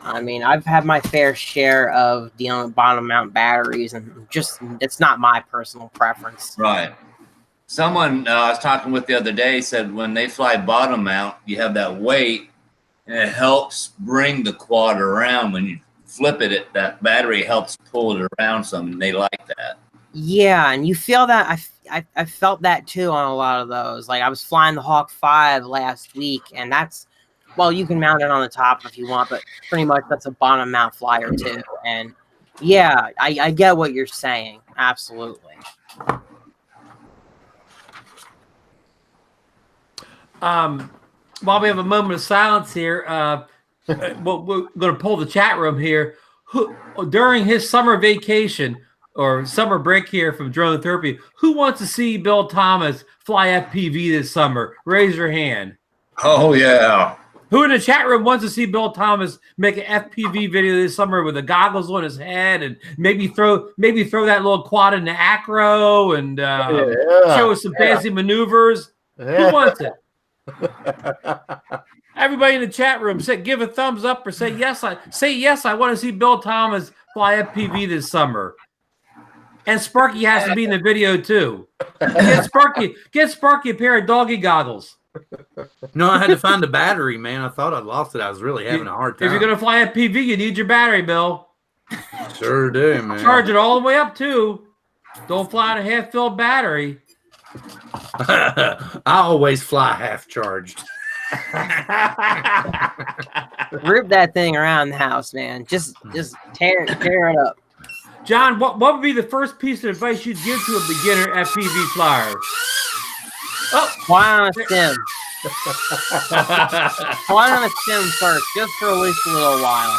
I mean, I've had my fair share of dealing with bottom mount batteries, and just it's not my personal preference. Right. Someone I was talking with the other day said when they fly bottom mount, you have that weight, and it helps bring the quad around. When you flip it, that battery helps pull it around some, and they like that. Yeah, and you feel that. I felt that too on a lot of those. Like I was flying the Hawk 5 last week, and that's, well, you can mount it on the top if you want, but pretty much that's a bottom mount flyer too. And yeah, I get what you're saying. Absolutely. While we have a moment of silence here, we're going to pull the chat room here. During his summer vacation or summer break here from Drone Therapy, who wants to see Bill Thomas fly FPV this summer? Raise your hand. Oh, yeah. Who in the chat room wants to see Bill Thomas make an FPV video this summer with the goggles on his head and maybe throw that little quad into acro and show us some fancy maneuvers? Who wants it? Everybody in the chat room, give a thumbs up or say yes. I want to see Bill Thomas fly FPV this summer. And Sparky has to be in the video too. Get Sparky a pair of doggy goggles. No, I had to find a battery, man. I thought I'd lost it. I was really having a hard time. If you're gonna fly FPV, you need your battery, Bill. Sure do, man. Charge it all the way up too. Don't fly on a half-filled battery. I always fly half charged. Rip that thing around the house, man. Just tear it up. John, what would be the first piece of advice you'd give to a beginner FPV flyer? Oh, fly on a sim. Fly on a sim first, just for at least a little while.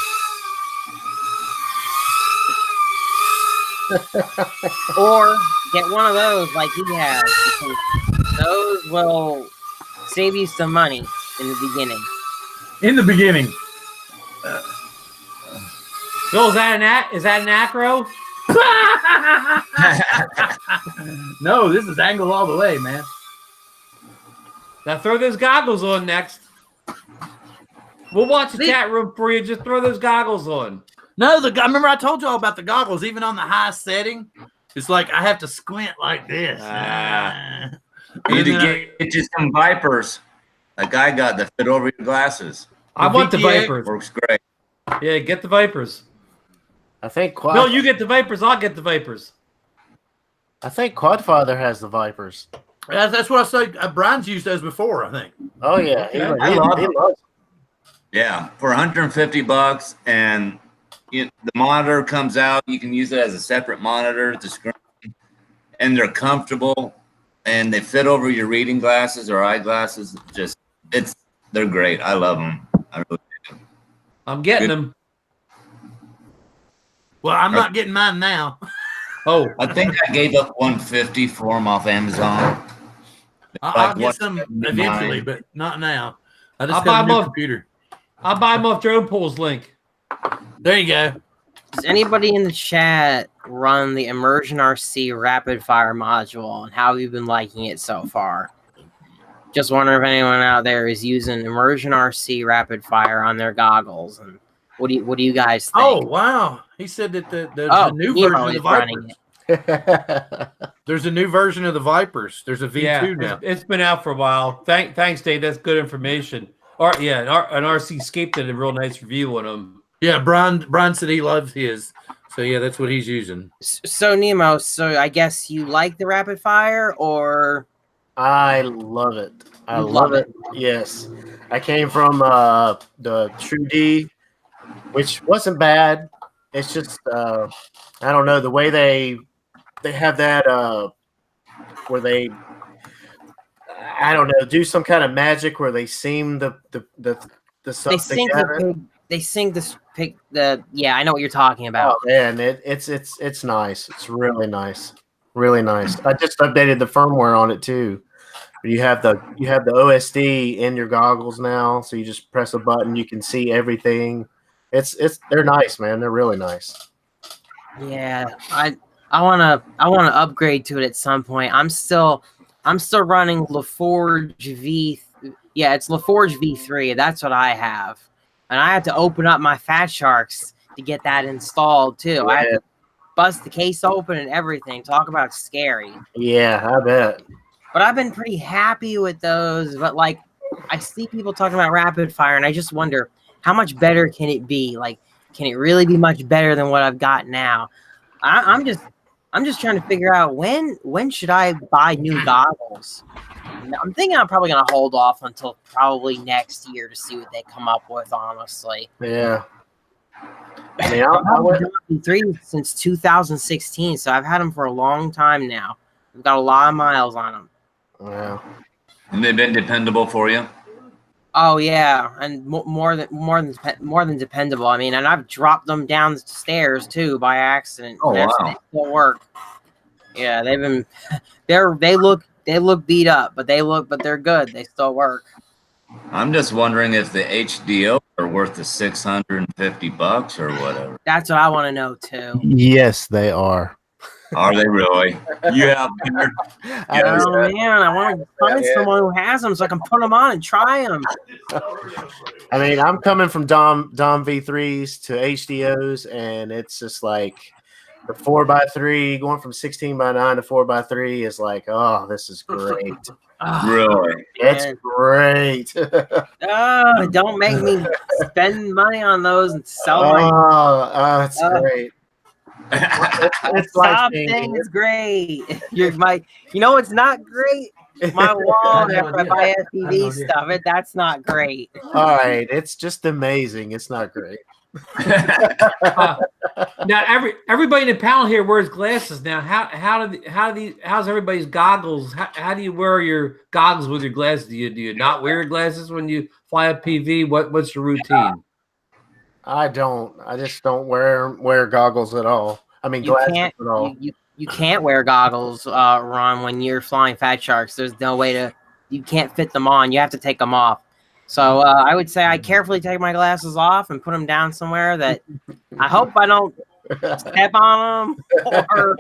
Or get one of those like he has, because those will save you some money in the beginning. In the beginning. Bill, is that an acro? No, this is angle all the way, man. Now throw those goggles on next. We'll watch the chat room for you. Just throw those goggles on. No, remember I told you all about the goggles. Even on the high setting, it's like I have to squint like this. You need to get you some Vipers. That guy got that fit over your glasses. I want the Vipers. Works great. Yeah, get the Vipers. I think Bill, you get the Vipers. I'll get the Vipers. I think Quadfather has the Vipers. That's what I said. Brian's used those before, I think. Oh yeah, he loves them. Yeah, for $150, and the monitor comes out. You can use it as a separate monitor to screen, and they're comfortable, and they fit over your reading glasses or eyeglasses. They're great. I love them. I really do. I'm getting them. Well, I'm not getting mine now. Oh, I think I gave up 150 for them off Amazon. I'll get Like some 179. eventually, but not now. I just I'll got buy a new them off- computer. I'll buy them off Drone Pool's link. There you go. Does anybody in the chat run the Immersion RC rapid fire module, and how have you been liking it so far? Just wondering if anyone out there is using Immersion RC rapid fire on their goggles, and what do you guys think? Oh wow! He said that there's a new Nemo version of the is running Vipers. it. There's a new version of the Vipers. There's a V2 Yeah, now. it's been out for a while. Thanks, Dave. That's good information. An RC Scape did a real nice review on them. Yeah, Brian said he loves his. So yeah, that's what he's using. So Nemo, so I guess you like the rapid fire, or I love it. I You love love it. Yes. I came from the True D, which wasn't bad. It's just I don't know, the way they have that where they, I don't know, do some kind of magic where they seam the stuff they sync together. they sync this pick the yeah, I know what you're talking about. Oh man, it's nice. It's really nice. Really nice. I just updated the firmware on it too. You have the OSD in your goggles now, so you just press a button, you can see everything. They're nice, man. They're really nice. Yeah, I wanna upgrade to it at some point. I'm still running LaForge V. Yeah, it's LaForge V3. That's what I have, and I had to open up my Fat Sharks to get that installed too. I had to bust the case open and everything. Talk about scary. Yeah, I bet. But I've been pretty happy with those. But like, I see people talking about rapid fire, and I just wonder how much better can it be? Like, can it really be much better than what I've got now? I'm just trying to figure out when should I buy new goggles. I'm thinking I'm probably gonna hold off until probably next year to see what they come up with. Honestly, Yeah. I mean, I've had 3 since 2016, so I've had them for a long time now. I've got a lot of miles on them. yeah. And they've been dependable for you. Oh yeah, and more than dependable. I mean, and I've dropped them downstairs too by accident. Oh, wow. They still work. Yeah, they've been. They look beat up, but they're good. They still work. I'm just wondering if the HDO are worth the $650 or whatever. That's what I want to know too. Yes, they are. Are they really? Yeah. Oh man, I want to find someone who has them so I can put them on and try them. I mean, I'm coming from Dom V3s to HDOs, and it's just like the 4x3 going from 16x9 to 4x3 is like, oh, this is great. Really? It's great. Oh, don't make me spend money on those and sell my. It's great. It's Stop life-changing. saying it's great. It's not great. My wall after I buy FPV stuff. That's not great. All right, it's just amazing. It's not great. Now everybody in the panel here wears glasses. Now, how's everybody's goggles? How do you wear your goggles with your glasses? Do you not wear glasses when you fly a PV? What's your routine? I just don't wear goggles at all. I mean, glasses at all. You can't wear goggles, Ron, when you're flying Fat Sharks. There's no way you can't fit them on. You have to take them off. So I would say I carefully take my glasses off and put them down somewhere that I hope I don't step on them. Or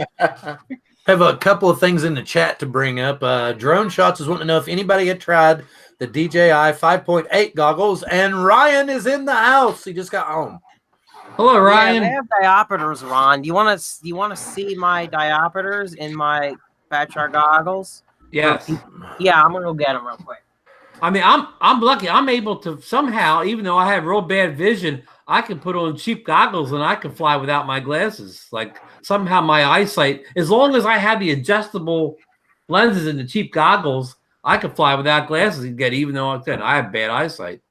Have a couple of things in the chat to bring up. Drone Shots is wanting to know if anybody had tried the DJI 5.8 goggles, and Ryan is in the house. He just got home. Hello, Ryan. Yeah, they have diopters, Ron. Do you want to see my diopters in my Fat Shark goggles? Yes. Yeah, I'm gonna go get them real quick. I mean, I'm lucky. I'm able to somehow, even though I have real bad vision, I can put on cheap goggles and I can fly without my glasses. Like somehow my eyesight, as long as I have the adjustable lenses in the cheap goggles, I can fly without glasses again, even though I have bad eyesight.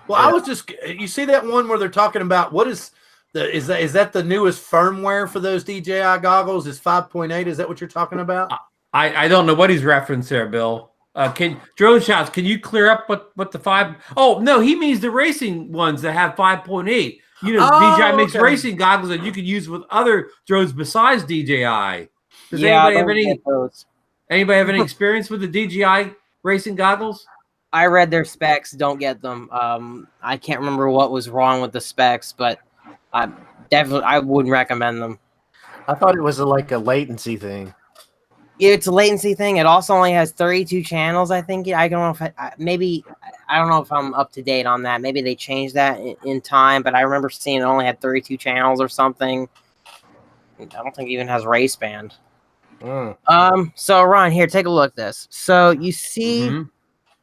Well, I was just, you see that one where they're talking about what is that the newest firmware for those DJI goggles is 5.8? Is that what you're talking about? I don't know what he's referenced there, Bill. Can drone shots? Can you clear up what the 5? Oh no, he means the racing ones that have 5.8. You know, DJI makes racing goggles that you can use with other drones besides DJI. Does anybody have any experience with the DJI racing goggles? I read their specs. Don't get them. I can't remember what was wrong with the specs, but I wouldn't recommend them. I thought it was like a latency thing. It's a latency thing. It also only has 32 channels. I think. I don't know if I don't know if I'm up to date on that. Maybe they changed that in time, but I remember seeing it only had 32 channels or something. I don't think it even has race band. So Ron, here, take a look at this. So you see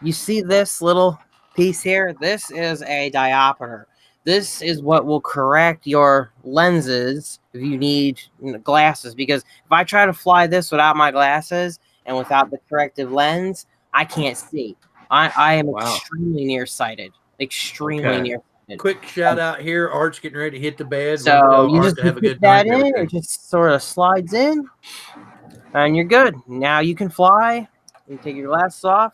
this little piece here? This is a diopter. This is what will correct your lenses if you need glasses. Because if I try to fly this without my glasses and without the corrective lens, I can't see. I am extremely nearsighted. Extremely nearsighted. Quick shout out here. Art's getting ready to hit the bed. So you just put that in. It just sort of slides in. And you're good. Now you can fly. You take your glasses off.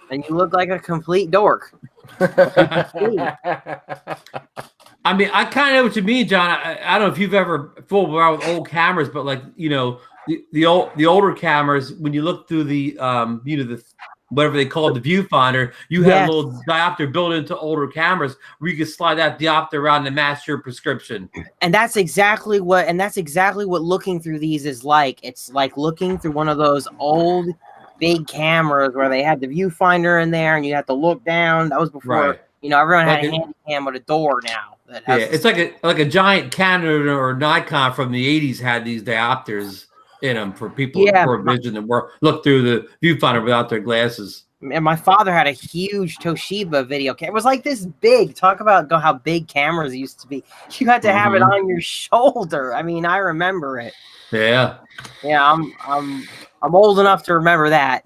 And you look like a complete dork. I mean, I kind of know what you mean, John. I don't know if you've ever fooled around with old cameras, but like, you know, the older cameras, when you look through the the whatever they call it, the viewfinder, you have a little diopter built into older cameras where you can slide that diopter around to match your prescription. And that's exactly what looking through these is like. It's like looking through one of those old big cameras where they had the viewfinder in there and you have to look down. That was before everyone had a handy cam with a door now. It's like a giant Canon or Nikon from the 80s had these diopters in them for people for vision and look through the viewfinder without their glasses. And my father had a huge Toshiba video camera. It was like this big. Talk about how big cameras used to be. You had to have it on your shoulder. I mean, I remember it. Yeah. Yeah, I'm old enough to remember that.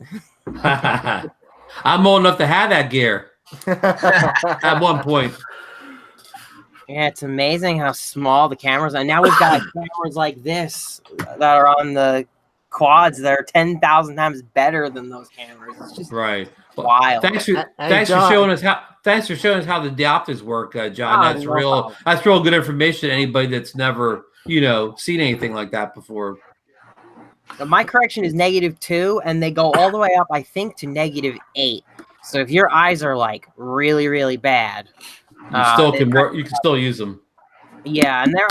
I'm old enough to have that gear at one point. Yeah, it's amazing how small the cameras are. Now we've got cameras like this that are on the quads that are 10,000 times better than those cameras. It's just wild. Thanks for showing us how the diopters work, John. That's real good information to anybody that's never seen anything like that before. My correction is -2, and they go all the way up, I think, to -8. So if your eyes are like really, really bad, you still can work. You can still use them. Yeah, and there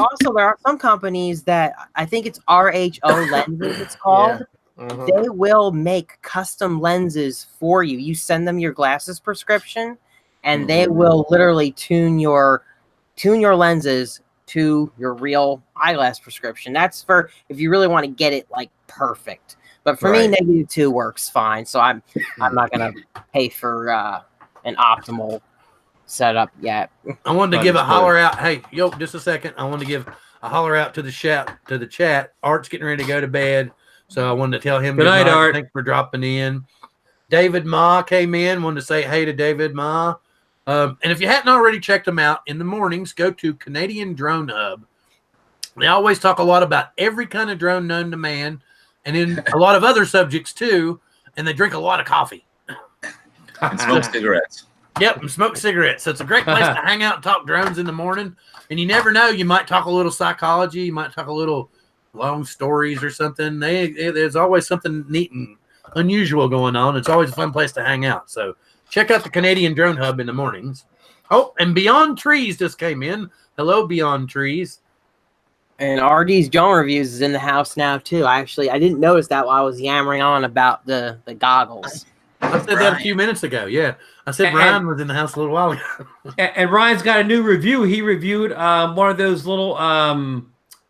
are some companies that I think it's RHO lenses. It's called. Yeah. They will make custom lenses for you. You send them your glasses prescription, and they will literally tune your lenses to your real eyeglass prescription. That's for if you really want to get it like perfect. But for me, -2 works fine. So I'm not gonna pay for an optimal setup yet. I wanted to give a holler out. Hey, just a second. I wanted to give a holler out to the chat. Art's getting ready to go to bed, so I wanted to tell him good night, Art. Thanks for dropping in. David Ma came in. Wanted to say hey to David Ma. And if you hadn't already checked them out, in the mornings, go to Canadian Drone Hub. They always talk a lot about every kind of drone known to man, and in a lot of other subjects too. And they drink a lot of coffee and smoke cigarettes. Yep, and smoke cigarettes. So it's a great place to hang out and talk drones in the morning. And you never know, you might talk a little psychology, you might talk a little long stories or something. There's always something neat and unusual going on. It's always a fun place to hang out. So check out the Canadian Drone Hub in the mornings. Oh, and Beyond Trees just came in. Hello, Beyond Trees. And RD's drone reviews is in the house now too. I didn't notice that while I was yammering on about the goggles. I said that a few minutes ago. Yeah, I said Ryan was in the house a little while ago. And Ryan's got a new review. He reviewed one of those little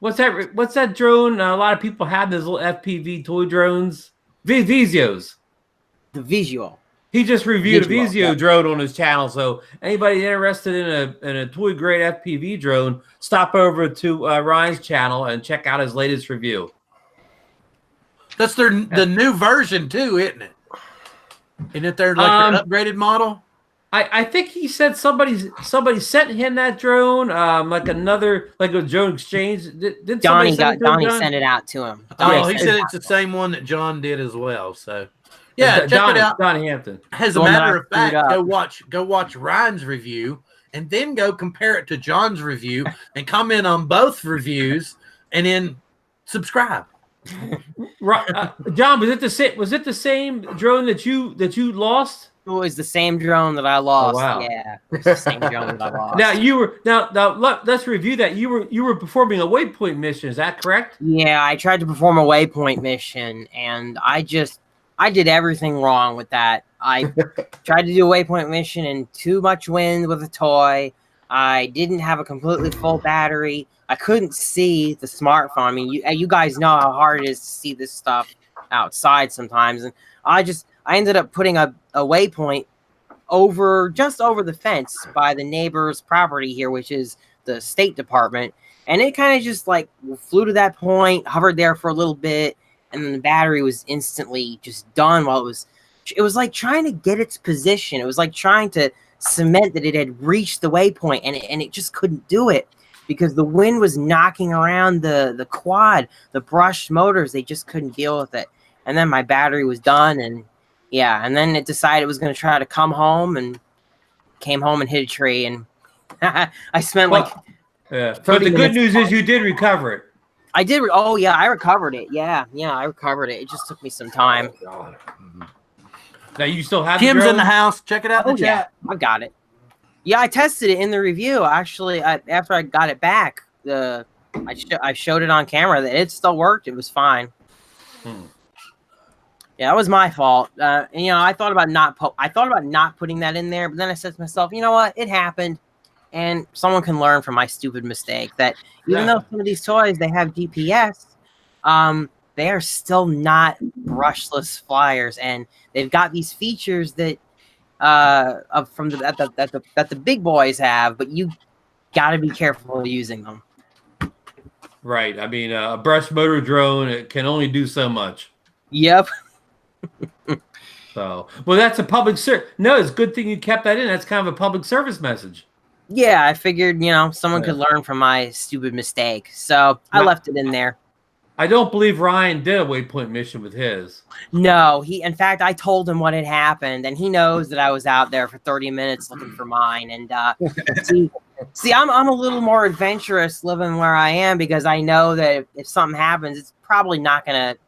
what's that drone? A lot of people have those little FPV toy drones. Vizios. The Visual. He just reviewed a Vizio drone on his channel. So anybody interested in a toy grade FPV drone, stop over to Ryan's channel and check out his latest review. That's the new version too, isn't it? Isn't it their upgraded model? I think he said somebody sent him that drone, like a drone exchange. Did Donnie sent it out to him. He said it's the same one that John did as well. So Yeah, check Donnie, it out. Donnie Hampton. As The a one that matter I of fact, screwed up. go watch Ryan's review and then go compare it to John's review and comment on both reviews and then subscribe. Right, John, was it the same drone that you lost? It was the same drone that I lost. wow. Yeah, it was the same drone that I lost. Now let's review that. You were performing a waypoint mission. Is that correct? Yeah, I tried to perform a waypoint mission, and I did everything wrong with that. I tried to do a waypoint mission in too much wind with a toy. I didn't have a completely full battery. I couldn't see the smartphone. I mean, you guys know how hard it is to see this stuff outside sometimes, and I ended up putting a waypoint just over the fence by the neighbor's property here, which is the State Department, and it kind of just like flew to that point, hovered there for a little bit, and then the battery was instantly just done while it was like trying to get its position. It was like trying to cement that it had reached the waypoint, and it just couldn't do it because the wind was knocking around the quad, the brushed motors. They just couldn't deal with it. And then my battery was done, and yeah, and then it decided it was going to try to come home, and came home and hit a tree, and I spent yeah. But the good news is you did recover it. I did. Oh yeah, I recovered it. Yeah, I recovered it. It just took me some time. Now you still have Kim's the in the house. Check it out in the chat. Yeah, I got it. Yeah, I tested it in the review. Actually, after I got it back, I showed it on camera that it still worked. It was fine. Yeah, that was my fault. And, I thought about not putting that in there, but then I said to myself, you know what? It happened, and someone can learn from my stupid mistake. That even though some of these toys they have GPS, they are still not brushless flyers, and they've got these features that that the big boys have, but you got to be careful using them. Right. I mean, a brush motor drone, it can only do so much. Yep. So, well, that's a public service. No, it's a good thing you kept that in. That's kind of a public service message. Yeah, I figured, someone could learn from my stupid mistake. So I left it in there. I don't believe Ryan did a waypoint mission with his. No, in fact, I told him what had happened, and he knows that I was out there for 30 minutes looking for mine. And see, I'm a little more adventurous living where I am because I know that if something happens, it's probably not going to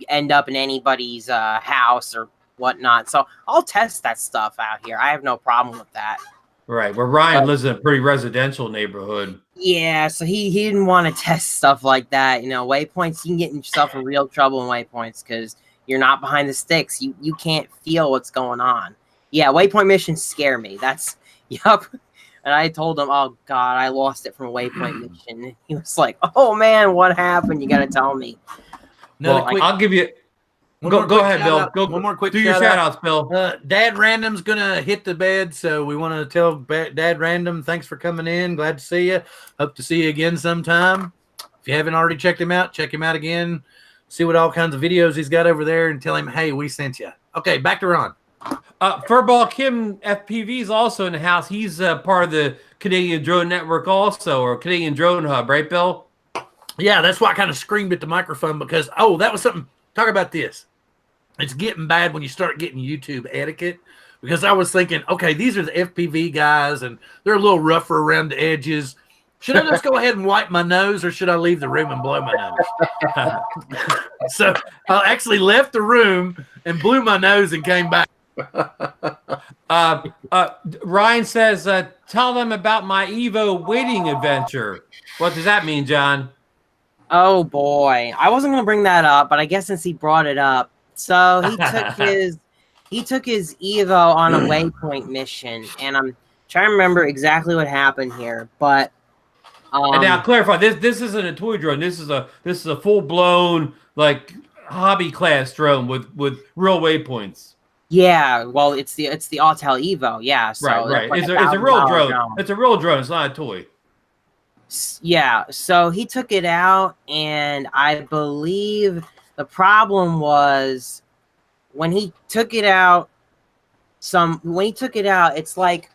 end up in anybody's house or whatnot. So I'll test that stuff out here. I have no problem with that. Right, where Ryan lives in a pretty residential neighborhood. Yeah, so he didn't want to test stuff like that. Waypoints, you can get yourself in real trouble in waypoints because you're not behind the sticks. You can't feel what's going on. Yeah, waypoint missions scare me. Yup. And I told him, oh, God, I lost it from a waypoint mission. He was like, oh, man, what happened? You got to tell me. I'll give you... Go ahead, Bill. Go one more quick. Do your shout outs, Bill. Dad Random's gonna hit the bed, so we want to tell Dad Random thanks for coming in. Glad to see you. Hope to see you again sometime. If you haven't already checked him out, check him out again. See what all kinds of videos he's got over there, and tell him, hey, we sent you. Okay, back to Ron. Furball Kim FPV is also in the house. He's part of the Canadian Drone Network, also, or Canadian Drone Hub, right, Bill? Yeah, that's why I kind of screamed at the microphone because that was something. Talk about this. It's getting bad when you start getting YouTube etiquette because I was thinking, okay, these are the FPV guys and they're a little rougher around the edges. Should I just go ahead and wipe my nose or should I leave the room and blow my nose? So I actually left the room and blew my nose and came back. Ryan says, tell them about my Evo waiting adventure. What does that mean, John? Oh boy, I wasn't gonna bring that up, but I guess since he brought it up, so he took his Evo on a waypoint mission, and I'm trying to remember exactly what happened here. But and now clarify, this isn't a toy drone. This is a full blown like hobby class drone with real waypoints. Yeah, well, it's the Autel Evo. Yeah, so right. It's a real drone. It's a real drone. It's not a toy. Yeah, so he took it out, and I believe the problem was when he took it out. It's like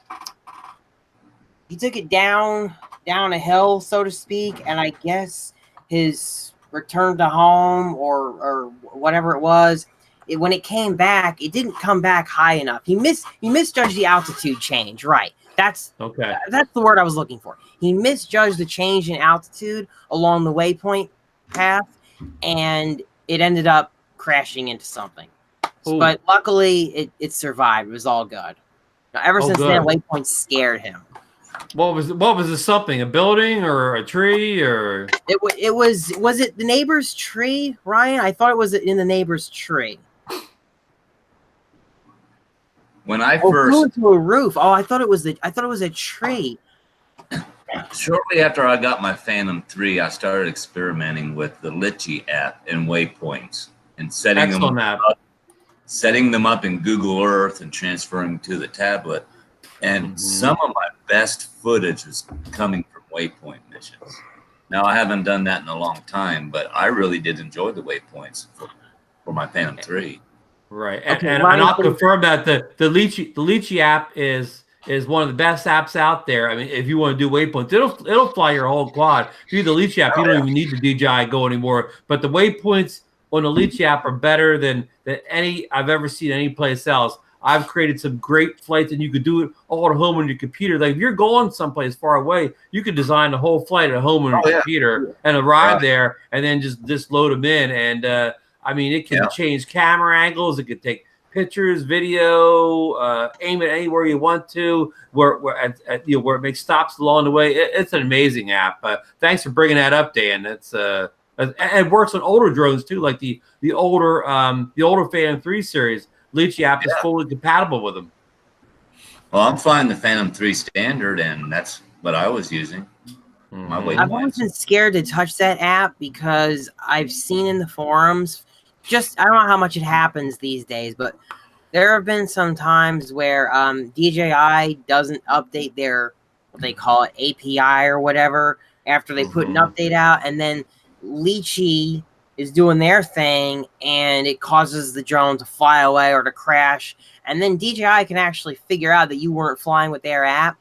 he took it down a hill, so to speak, and I guess his return to home or whatever it was, when it came back, it didn't come back high enough. He misjudged the altitude change. Right. That's the word I was looking for. He misjudged the change in altitude along the waypoint path, and it ended up crashing into something. Ooh. But luckily, it survived. It was all good. Now, ever since then, waypoints scared him. What was this something? A building or a tree or? It was it the neighbor's tree, Ryan? I thought it was in the neighbor's tree. When I first flew into a roof. Oh, I thought it was a tree. Shortly after I got my Phantom 3, I started experimenting with the Litchi app and waypoints and setting them up in Google Earth and transferring to the tablet. And some of my best footage is coming from waypoint missions. Now, I haven't done that in a long time, but I really did enjoy the waypoints for my Phantom 3. Right, and I'll confirm that the Litchi app is one of the best apps out there. I mean, if you want to do waypoints, it'll fly your whole quad. If you do the Litchi app, you don't even need the DJI Go anymore. But the waypoints on the Litchi app are better than any I've ever seen any place else. I've created some great flights, and you could do it all at home on your computer. Like if you're going someplace far away, you could design the whole flight at home on your computer and arrive there, and then just load them in. And I mean, it can change camera angles. It could take pictures, video, aim it anywhere you want to, where it makes stops along the way. It's an amazing app. Thanks for bringing that up, Dan. It's and it works on older drones too, like the older Phantom 3 series. Litchi app is fully compatible with them. Well, I'm flying the Phantom 3 standard, and that's what I was using. I've always been scared to touch that app because I've seen in the forums, I don't know how much it happens these days, but there have been some times where DJI doesn't update their, what they call it, API or whatever, after they put an update out, and then Litchi is doing their thing, and it causes the drone to fly away or to crash, and then DJI can actually figure out that you weren't flying with their app.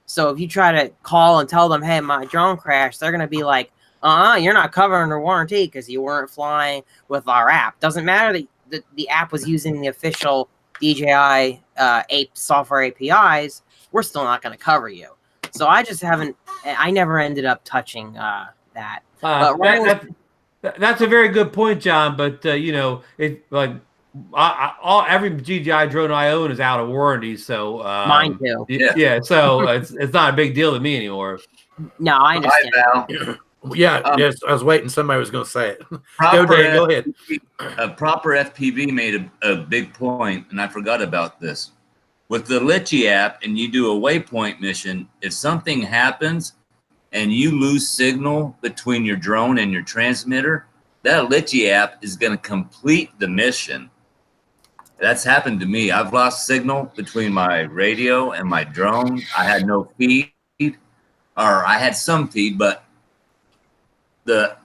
So if you try to call and tell them, hey, my drone crashed, they're going to be like, you're not covered under warranty because you weren't flying with our app. Doesn't matter that the app was using the official DJI software APIs, we're still not going to cover you. So I never ended up touching that. That's a very good point, John. But every DJI drone I own is out of warranty, so mine too. So it's not a big deal to me anymore. No, I understand. Yes, I was waiting. Somebody was going to say it. Go ahead. A proper FPV made a big point, and I forgot about this. With the Litchi app, and you do a waypoint mission, if something happens and you lose signal between your drone and your transmitter, that Litchi app is going to complete the mission. That's happened to me. I've lost signal between my radio and my drone. I had no feed, or I had some feed, but the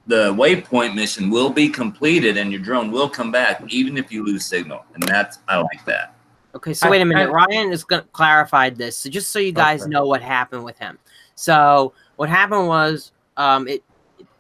waypoint mission will be completed and your drone will come back even if you lose signal. And I like that. Okay, so wait a minute. Ryan is going to clarify this. So just so you guys know what happened with him. So what happened was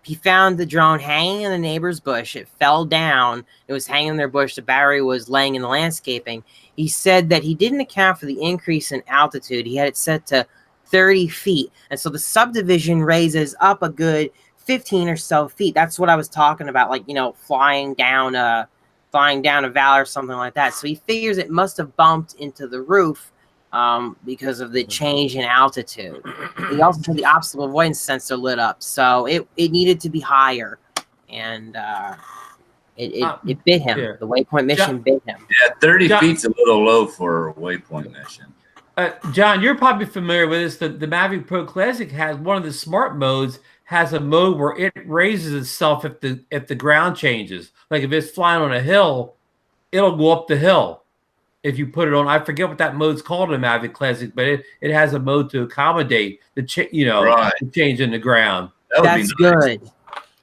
he found the drone hanging in the neighbor's bush. It fell down. It was hanging in their bush. The battery was laying in the landscaping. He said that he didn't account for the increase in altitude. He had it set to 30 feet. And so the subdivision raises up a good 15 or so feet. That's what I was talking about, like, flying down a valley or something like that. So he figures it must have bumped into the roof because of the change in altitude. He also said the obstacle avoidance sensor lit up, so it needed to be higher, and it bit him. The waypoint mission bit him. Yeah, 30 feet's a little low for a waypoint mission. John, you're probably familiar with this. The Mavic Pro Classic has one of the smart modes. Has a mode where it raises itself if the ground changes. Like if it's flying on a hill, it'll go up the hill. If you put it on, I forget what that mode's called in Mavic Classic, but it has a mode to accommodate the the change in the ground. That's good.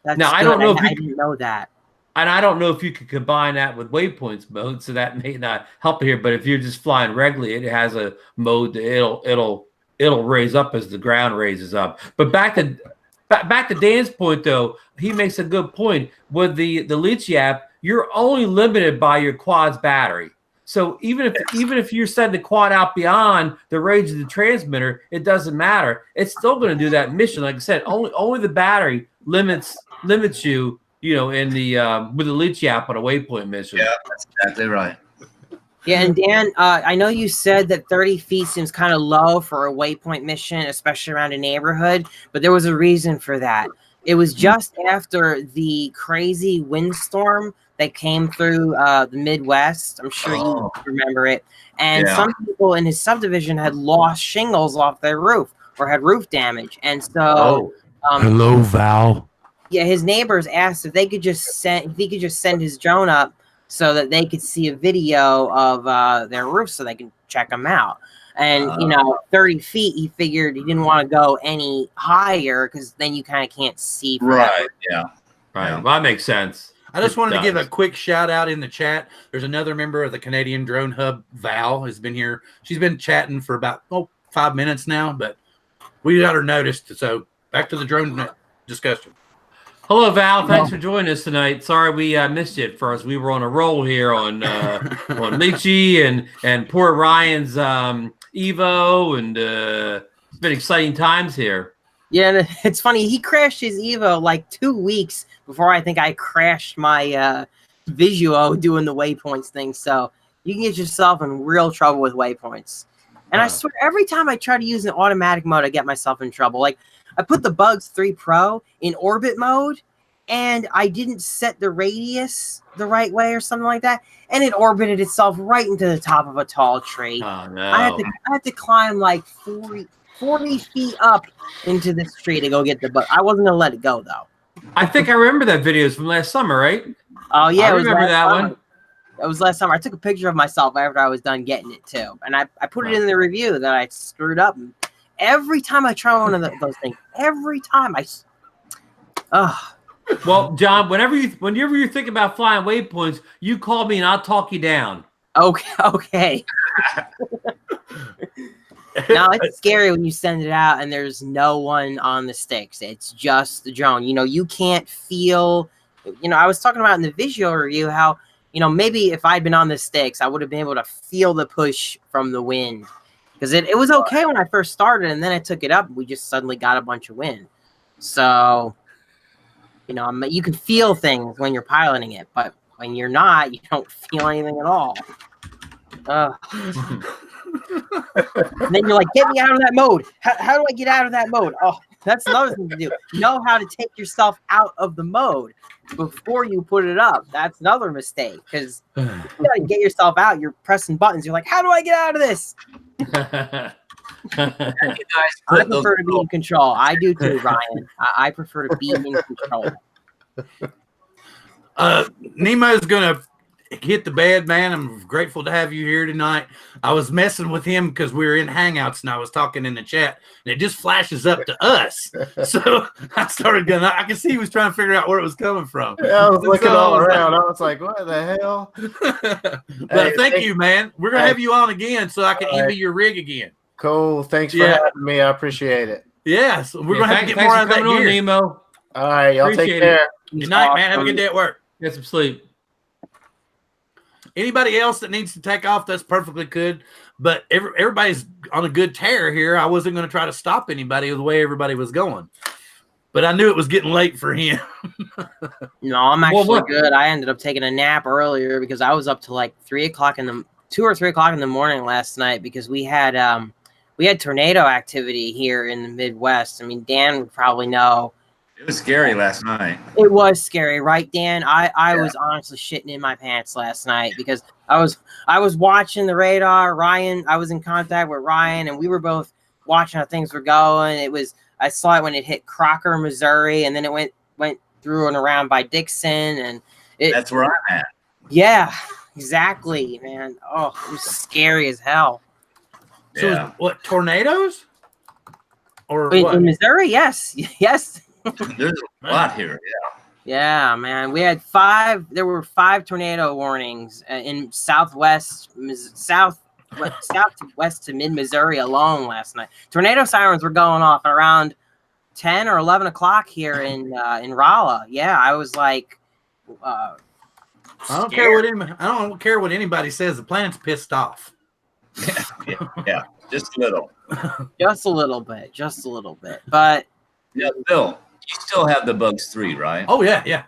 Now I don't know if I didn't know that. And I don't know if you could combine that with waypoints mode, so that may not help here. But if you're just flying regularly, it has a mode that it'll raise up as the ground raises up. But back to Dan's point, though, he makes a good point. With the Litchi app, you're only limited by your quad's battery. So even if you're setting the quad out beyond the range of the transmitter, it doesn't matter. It's still going to do that mission. Like I said, only the battery limits you. In the with the Litchi app on a waypoint mission. Yeah, that's exactly right. Yeah, and Dan, I know you said that 30 feet seems kind of low for a waypoint mission, especially around a neighborhood, but there was a reason for that. It was just after the crazy windstorm that came through the Midwest. I'm sure you remember it. And some people in his subdivision had lost shingles off their roof or had roof damage. And so... hello, Val. Yeah, his neighbors asked if he could just send his drone up so that they could see a video of their roof so they can check them out. And 30 feet, he figured he didn't want to go any higher because then you kind of can't see. Right. Yeah. Right. Well, that makes sense. I just wanted to give a quick shout out in the chat. There's another member of the Canadian Drone Hub, Val, has been here. She's been chatting for about 5 minutes now, but we got her noticed. So back to the drone discussion. Hello, Val. Thanks for joining us tonight. Sorry we missed you at first. We were on a roll here on Litchi and poor Ryan's Evo, and it's been exciting times here. Yeah, and it's funny. He crashed his Evo like 2 weeks before I think I crashed my Visuo doing the waypoints thing. So you can get yourself in real trouble with waypoints. And I swear, every time I try to use an automatic mode, I get myself in trouble. Like, I put the Bugs 3 Pro in orbit mode, and I didn't set the radius the right way or something like that, and it orbited itself right into the top of a tall tree. Oh, no. I had to climb like 40 feet up into this tree to go get the bug. I wasn't going to let it go, though. I think I remember that video from last summer, right? Oh, yeah. I remember that one. It was last summer. I took a picture of myself after I was done getting it, too. And I put it in the review that I screwed up. And every time I try one of those things, every time Well, John, whenever you think about flying waypoints, you call me and I'll talk you down. Okay. Now, it's scary when you send it out and there's no one on the sticks. It's just the drone. You can't feel... I was talking about in the visual review how, maybe if I'd been on the sticks, I would have been able to feel the push from the wind. Because it was okay when I first started, and then I took it up, and we just suddenly got a bunch of wind. So, you can feel things when you're piloting it, but when you're not, you don't feel anything at all. And then you're like, get me out of that mode. How do I get out of that mode? Oh, that's another thing to do. Know how to take yourself out of the mode before you put it up. That's another mistake, because you gotta get yourself out. You're pressing buttons. You're like, how do I get out of this? You guys I prefer to be in control. I do too, Ryan. I prefer to be in control. Nemo's gonna hit the bed, man. I'm grateful to have you here tonight. I was messing with him because we were in Hangouts and I was talking in the chat, and it just flashes up to us. So I started going. I could see he was trying to figure out where it was coming from. Yeah, I was looking all around. I was like, "What the hell?" But thank you, man. We're gonna have you on again so I can envy your rig again. Cool. Thanks for having me. I appreciate it. Yeah, so we're gonna have to get more out of that gear. Nemo. All right, y'all take care. Good night, man. Have a good day at work. Get some sleep. Anybody else that needs to take off, that's perfectly good. But everybody's on a good tear here. I wasn't going to try to stop anybody the way everybody was going. But I knew it was getting late for him. No, I'm actually good. I ended up taking a nap earlier because I was up to like 2 or 3 o'clock in the morning last night because we had tornado activity here in the Midwest. I mean, Dan would probably know. It was scary last night. It was scary, right, Dan? I was honestly shitting in my pants last night because I was watching the radar. Ryan, I was in contact with Ryan, and we were both watching how things were going. I saw it when it hit Crocker, Missouri, and then it went through and around by Dixon, and that's where I'm at. Yeah, exactly, man. Oh, it was scary as hell. So what, tornadoes? Or what? In Missouri? Yes. There's a lot here. Yeah, man. We had 5. There were 5 tornado warnings in southwest to mid Missouri alone last night. Tornado sirens were going off at around 10 or 11 o'clock here in Rolla. Yeah, I was like, I don't care what anybody says. The planet's pissed off. Yeah, just a little. Just a little bit. Just a little bit. But Yeah, Bill, you still have the Bugs 3, right? Oh yeah.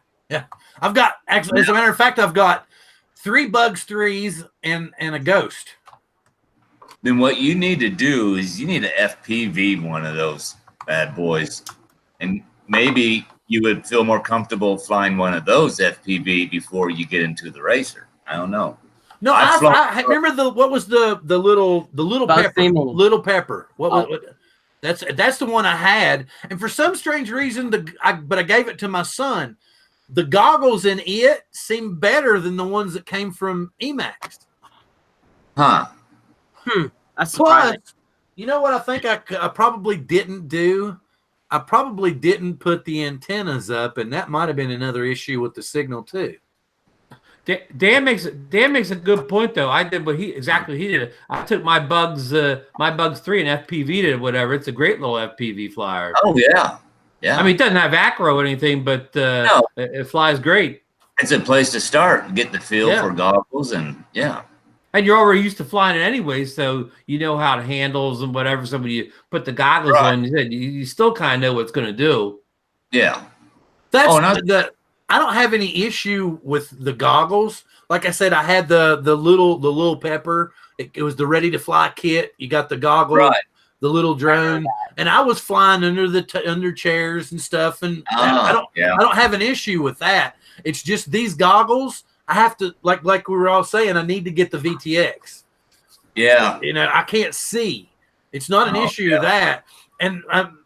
I've got actually, as a matter of fact, I've got 3 Bugs 3s and a Ghost. Then what you need to do is you need to FPV one of those bad boys, and maybe you would feel more comfortable flying one of those FPV before you get into the racer. I don't know. No, I remember what was the little pepper. Little pepper. What that's the one I had, and for some strange reason, but I gave it to my son. The goggles in it seem better than the ones that came from Emax. Huh. That's Plus, you know what I think I probably didn't do? I probably didn't put the antennas up, and that might have been another issue with the signal too. Dan makes a good point though. I did what he did. I took my Bugs 3 and FPV'd it, whatever. It's a great little FPV flyer. Oh yeah. I mean, it doesn't have acro or anything, but no. It flies great. It's a place to start, get the feel for goggles, and And you're already used to flying it anyway, so you know how it handles and whatever. So when you put the goggles on, you still kind of know what it's going to do. Yeah. I don't have any issue with the goggles. Like I said, I had the little pepper. It was the ready to fly kit. You got the goggles, the little drone, and I was flying under chairs and stuff. And I don't have an issue with that. It's just these goggles. I have to, like we were all saying, I need to get the VTX. Yeah. You know, I can't see. It's not an issue of that. And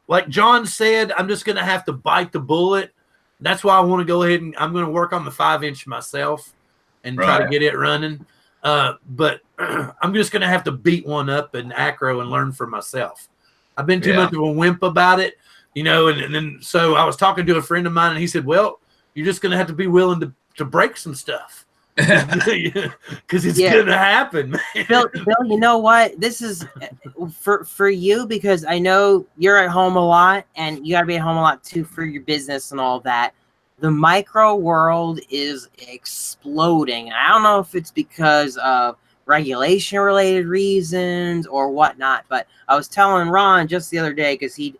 like John said, I'm just going to have to bite the bullet. That's why I want to go ahead and I'm going to work on the 5-inch myself and try to get it running. But I'm just going to have to beat one up in acro and learn for myself. I've been too much of a wimp about it, you know, and then so I was talking to a friend of mine and he said, well, you're just going to have to be willing to break some stuff because it's going to happen, man. Bill, you know what? This is for you because I know you're at home a lot and you got to be at home a lot too for your business and all that. The micro world is exploding. I don't know if it's because of regulation related reasons or whatnot, but I was telling Ron just the other day because he'd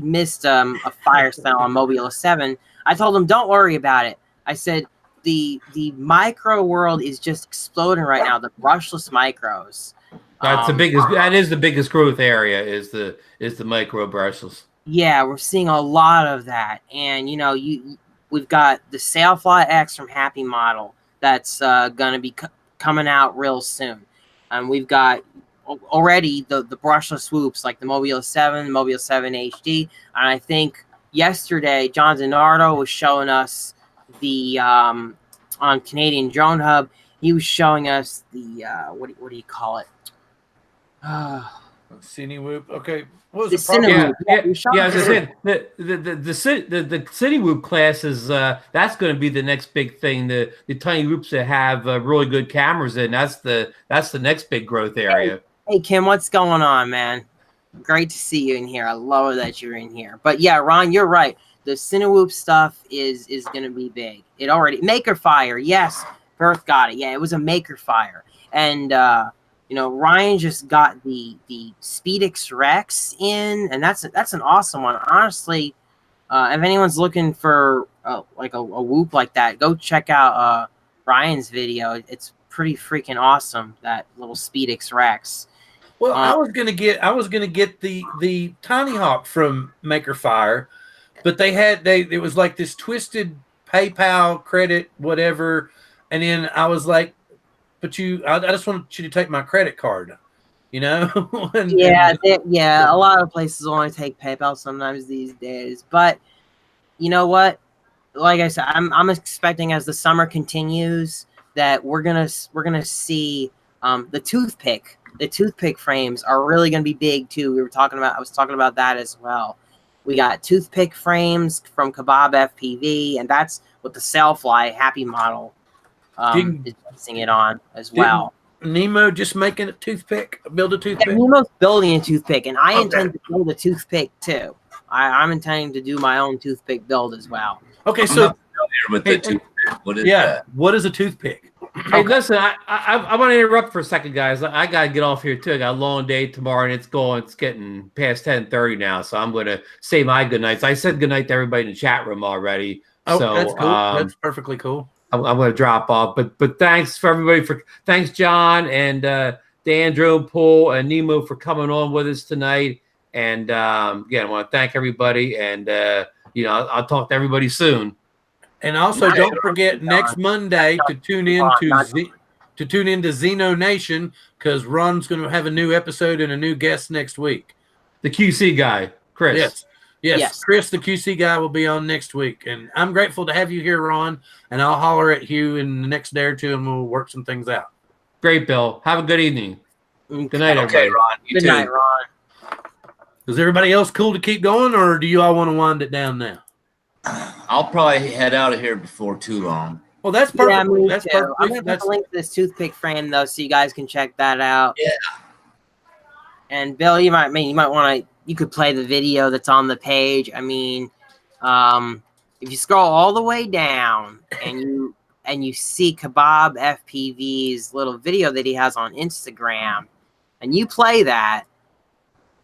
missed a fire sale on Mobile 7. I told him, don't worry about it. I said, the micro world is just exploding right now. The brushless micros. That's the biggest. That is the biggest growth area. Is the micro brushless. Yeah, we're seeing a lot of that, and you know, we've got the Sailfly X from Happy Model that's going to be coming out real soon, and we've got already the brushless swoops like the Mobile 7, Mobile 7 HD, and I think yesterday John Zanardo was showing us the on Canadian Drone Hub. He was showing us the what do you call it? Cine Whoop. Okay, what was the the as I said, the Cine Whoop class is that's going to be the next big thing. The tiny whoops that have really good cameras in, that's the next big growth area. Hey Kim, what's going on, man? Great to see you in here. I love that you're in here. But yeah, Ron, you're right. The Cinewhoop stuff is going to be big. It already Maker Fire, yes. Perth got it. Yeah, it was a Maker Fire, and you know, Ryan just got the Speedix Rex in, and that's an awesome one. Honestly, if anyone's looking for like a whoop like that, go check out Ryan's video. It's pretty freaking awesome. That little Speedix Rex. Well, I was gonna get the Tiny Hawk from Maker Fire, but it was like this twisted PayPal credit whatever, and then I was like, but I just want you to take my credit card, you know? Yeah, a lot of places only take PayPal sometimes these days, but you know what? Like I said, I'm expecting as the summer continues that we're gonna see the toothpick frames are really gonna be big too. I was talking about that as well. We got toothpick frames from Kebab FPV, and that's what the Sailfly Happy Model is basing it on as well. Nemo just making build a toothpick? Yeah, Nemo's building a toothpick, and I intend to build a toothpick too. I'm intending to do my own toothpick build as well. Okay, so with the toothpick. What is that? What is a toothpick? Hey, listen, I want to interrupt for a second, guys. I got to get off here, too. I got a long day tomorrow, and it's getting past 10:30 now, so I'm going to say my good nights. I said good night to everybody in the chat room already. Oh, so, that's cool. That's perfectly cool. I'm going to drop off, but thanks for everybody thanks, John, and Dan, Drone Pool, and Nemo for coming on with us tonight. And again, I want to thank everybody, and I'll talk to everybody soon. And also, don't forget next Monday to tune in to Xeno Nation, because Ron's going to have a new episode and a new guest next week. The QC guy, Chris. Yes. Chris, the QC guy, will be on next week. And I'm grateful to have you here, Ron. And I'll holler at you in the next day or two, and we'll work some things out. Great, Bill. Have a good evening. Good night, everybody. Okay, Ron. Good night, Ron. Is everybody else cool to keep going, or do you all want to wind it down now? I'll probably head out of here before too long. Well, that's perfect. Yeah, me that's too. perfect. I'm going to put the link to this toothpick frame, though, so you guys can check that out. Yeah. And Bill, you might want to. You could play the video that's on the page. I mean, if you scroll all the way down and you see Kebab FPV's little video that he has on Instagram, and you play that,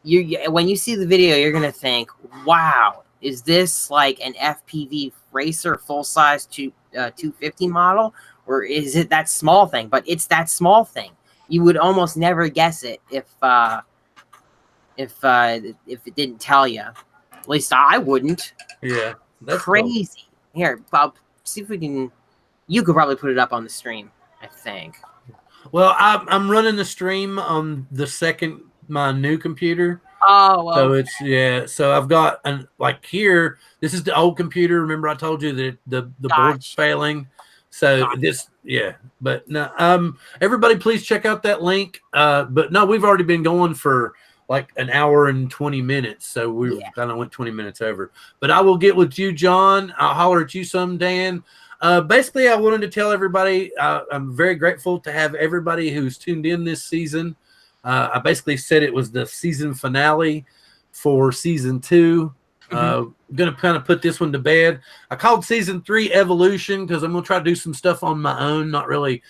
when you see the video, you're gonna think, "Wow, is this like an FPV racer full size 250 model, or is it that small thing?" But it's that small thing. You would almost never guess it if it didn't tell you. At least I wouldn't. Yeah, that's crazy. Cool. Here, Bob, see if we can. You could probably put it up on the stream, I think. Well, I'm running the stream on my new computer. Oh, well. So so I've got here. This is the old computer. Remember, I told you that the board's failing. So but no, everybody, please check out that link. But no, we've already been going for like an hour and 20 minutes. So we kind of went 20 minutes over. But I will get with you, John. I'll holler at you some, Dan. Basically, I wanted to tell everybody I'm very grateful to have everybody who's tuned in this season. I basically said it was the season finale for season 2. I'm going to kind of put this one to bed. I called season 3 Evolution because I'm going to try to do some stuff on my own, not really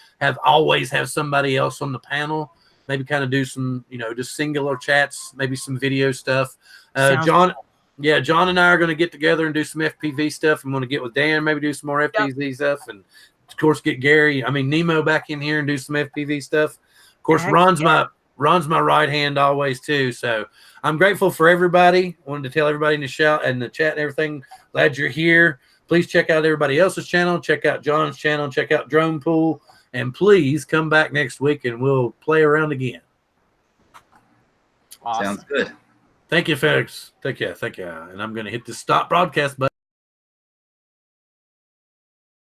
always have somebody else on the panel. Maybe kind of do some, just singular chats, maybe some video stuff. John and I are going to get together and do some FPV stuff. I'm going to get with Dan, maybe do some more FPV stuff. And, of course, get Nemo back in here and do some FPV stuff. Of course, Ron's my right hand always, too. So I'm grateful for everybody. Wanted to tell everybody in the chat and everything. Glad you're here. Please check out everybody else's channel. Check out John's channel. Check out Drone Pool. And please come back next week and we'll play around again. Awesome. Sounds good. Thank you, folks. Thank you. And I'm going to hit the stop broadcast button.